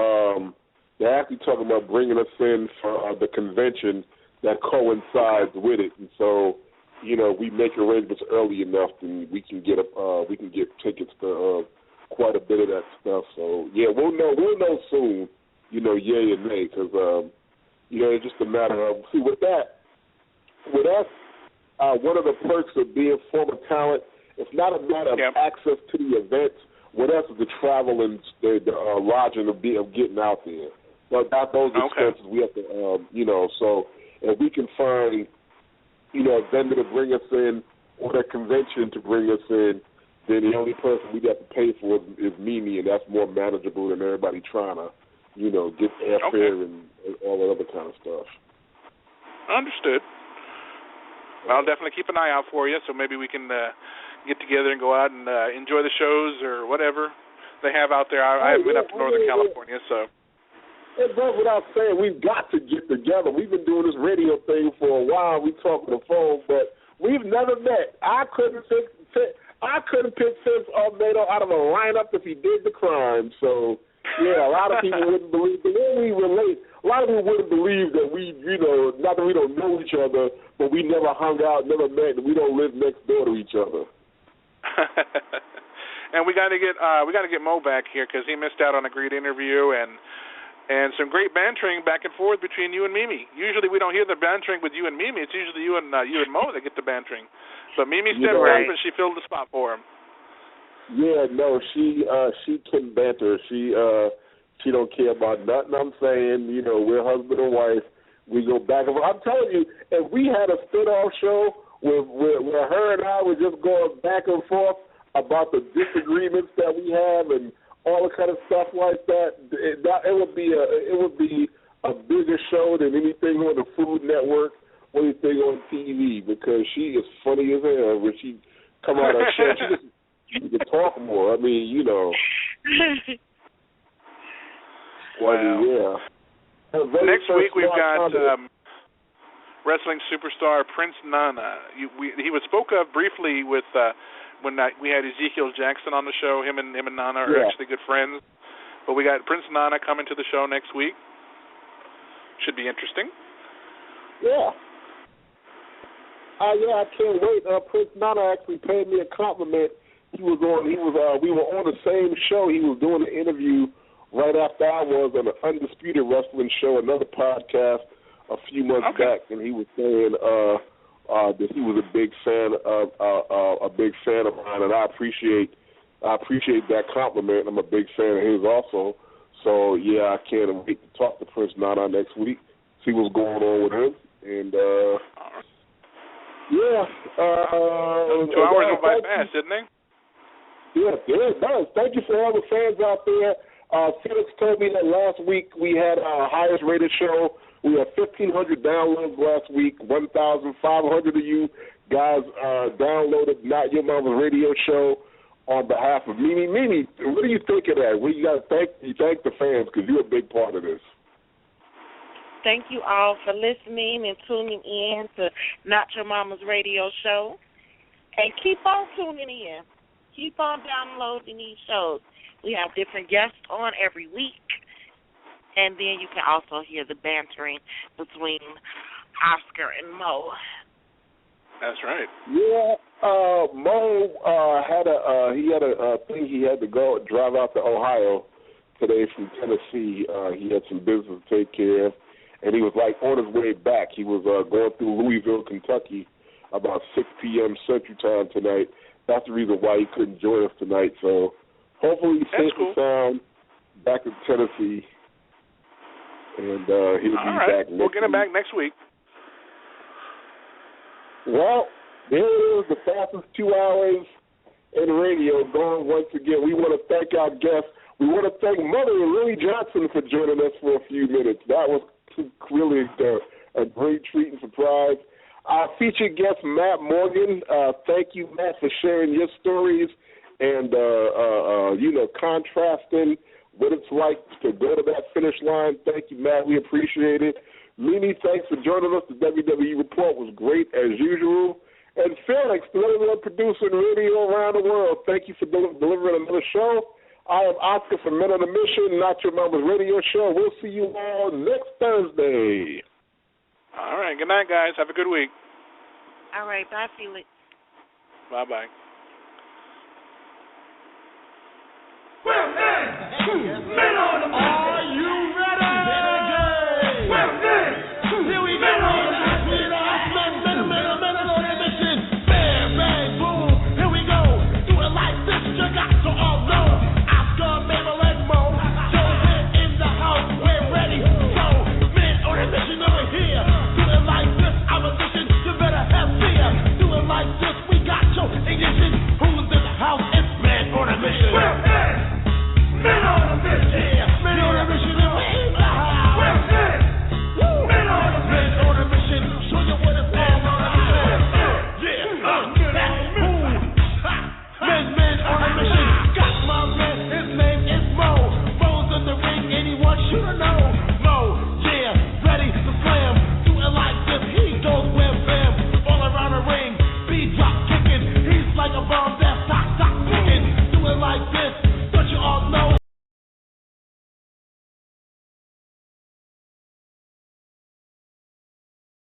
bringing us in for the convention that coincides with it, and so. We make arrangements early enough, and we can get tickets to quite a bit of that stuff. So yeah, we'll know soon. Yay and nay, because it's just a matter of with us, one of the perks of being former talent, it's not a matter of access to the events. With us is the travel and the lodging of getting out there. Not those expenses we have to, So if we can find a vendor to bring us in or a convention to bring us in, then the only person we'd have to pay for is Mimi, and that's more manageable than everybody trying to, get airfare and all that other kind of stuff. Understood. I'll definitely keep an eye out for you, so maybe we can get together and go out and enjoy the shows or whatever they have out there. I haven't been up to Northern California, so. It goes without saying, we've got to get together. We've been doing this radio thing for a while. We talk on the phone, but we've never met. I couldn't pick Vince Almeida out of a lineup if he did the crime. So Yeah, a lot of people wouldn't believe. The way we relate, a lot of people wouldn't believe that we, not that we don't know each other, but we never hung out, never met, and we don't live next door to each other. And we got to get Mo back here because he missed out on a great interview and some great bantering back and forth between you and Mimi. Usually we don't hear the bantering with you and Mimi. It's usually you and Mo that get the bantering. But Mimi stepped up and she filled the spot for him. Yeah, no, she can banter. She don't care about nothing I'm saying. We're husband and wife. We go back and forth. I'm telling you, if we had a spin-off show where her and I were just going back and forth about the disagreements that we have and all the kind of stuff like that, it would be a bigger show than anything on the Food Network or anything on TV, because she is funny as hell when she come out of show. She can talk more. I mean, Wow. Yeah. Next week we've got wrestling superstar Prince Nana. He was spoke of briefly with when we had Ezekiel Jackson on the show. Him and Nana are actually good friends. But we got Prince Nana coming to the show next week. Should be interesting. Yeah. I can't wait. Prince Nana actually paid me a compliment. We were on the same show. He was doing an interview right after I was on an Undisputed Wrestling show, another podcast, a few months back, and he was saying that he was a big fan of mine, and I appreciate that compliment. I'm a big fan of his also. So yeah, I can't wait to talk to Prince Nana next week, see what's going on with him, and 2 hours went by fast, didn't they? Yes, it does. Thank you for all the fans out there. Felix told me that last week we had our highest rated show. We had 1,500 downloads last week. 1,500 of you guys downloaded Not Your Mama's Radio Show on behalf of Mimi. Mimi, what do you think of that? You got to thank the fans, because you're a big part of this. Thank you all for listening and tuning in to Not Your Mama's Radio Show. And keep on tuning in. Keep on downloading these shows. We have different guests on every week. And then you can also hear the bantering between Oscar and Mo. That's right. Yeah, Mo had a thing. He had to drive out to Ohio today from Tennessee. He had some business to take care of, and he was on his way back. He was going through Louisville, Kentucky, about 6 p.m. Central Time tonight. That's the reason why he couldn't join us tonight. So hopefully he's safe and sound back in Tennessee, and he'll be back next week. We'll get him back next week. Well, there it is, the fastest 2 hours in radio going once again. We want to thank our guests. We want to thank Mother and Lily Johnson for joining us for a few minutes. That was really a great treat and surprise. Our featured guest, Matt Morgan. Thank you, Matt, for sharing your stories and, contrasting what it's like to go to that finish line. Thank you, Matt. We appreciate it. Mimi, thanks for joining us. The WWE Report was great, as usual. And Felix, the number one producer in radio around the world, thank you for delivering another show. I am Oscar from Men on a Mission, Not Your Mama's Radio Show. We'll see you all next Thursday. All right. Good night, guys. Have a good week. All right. Bye, Felix. Bye-bye. Well, hey, Men on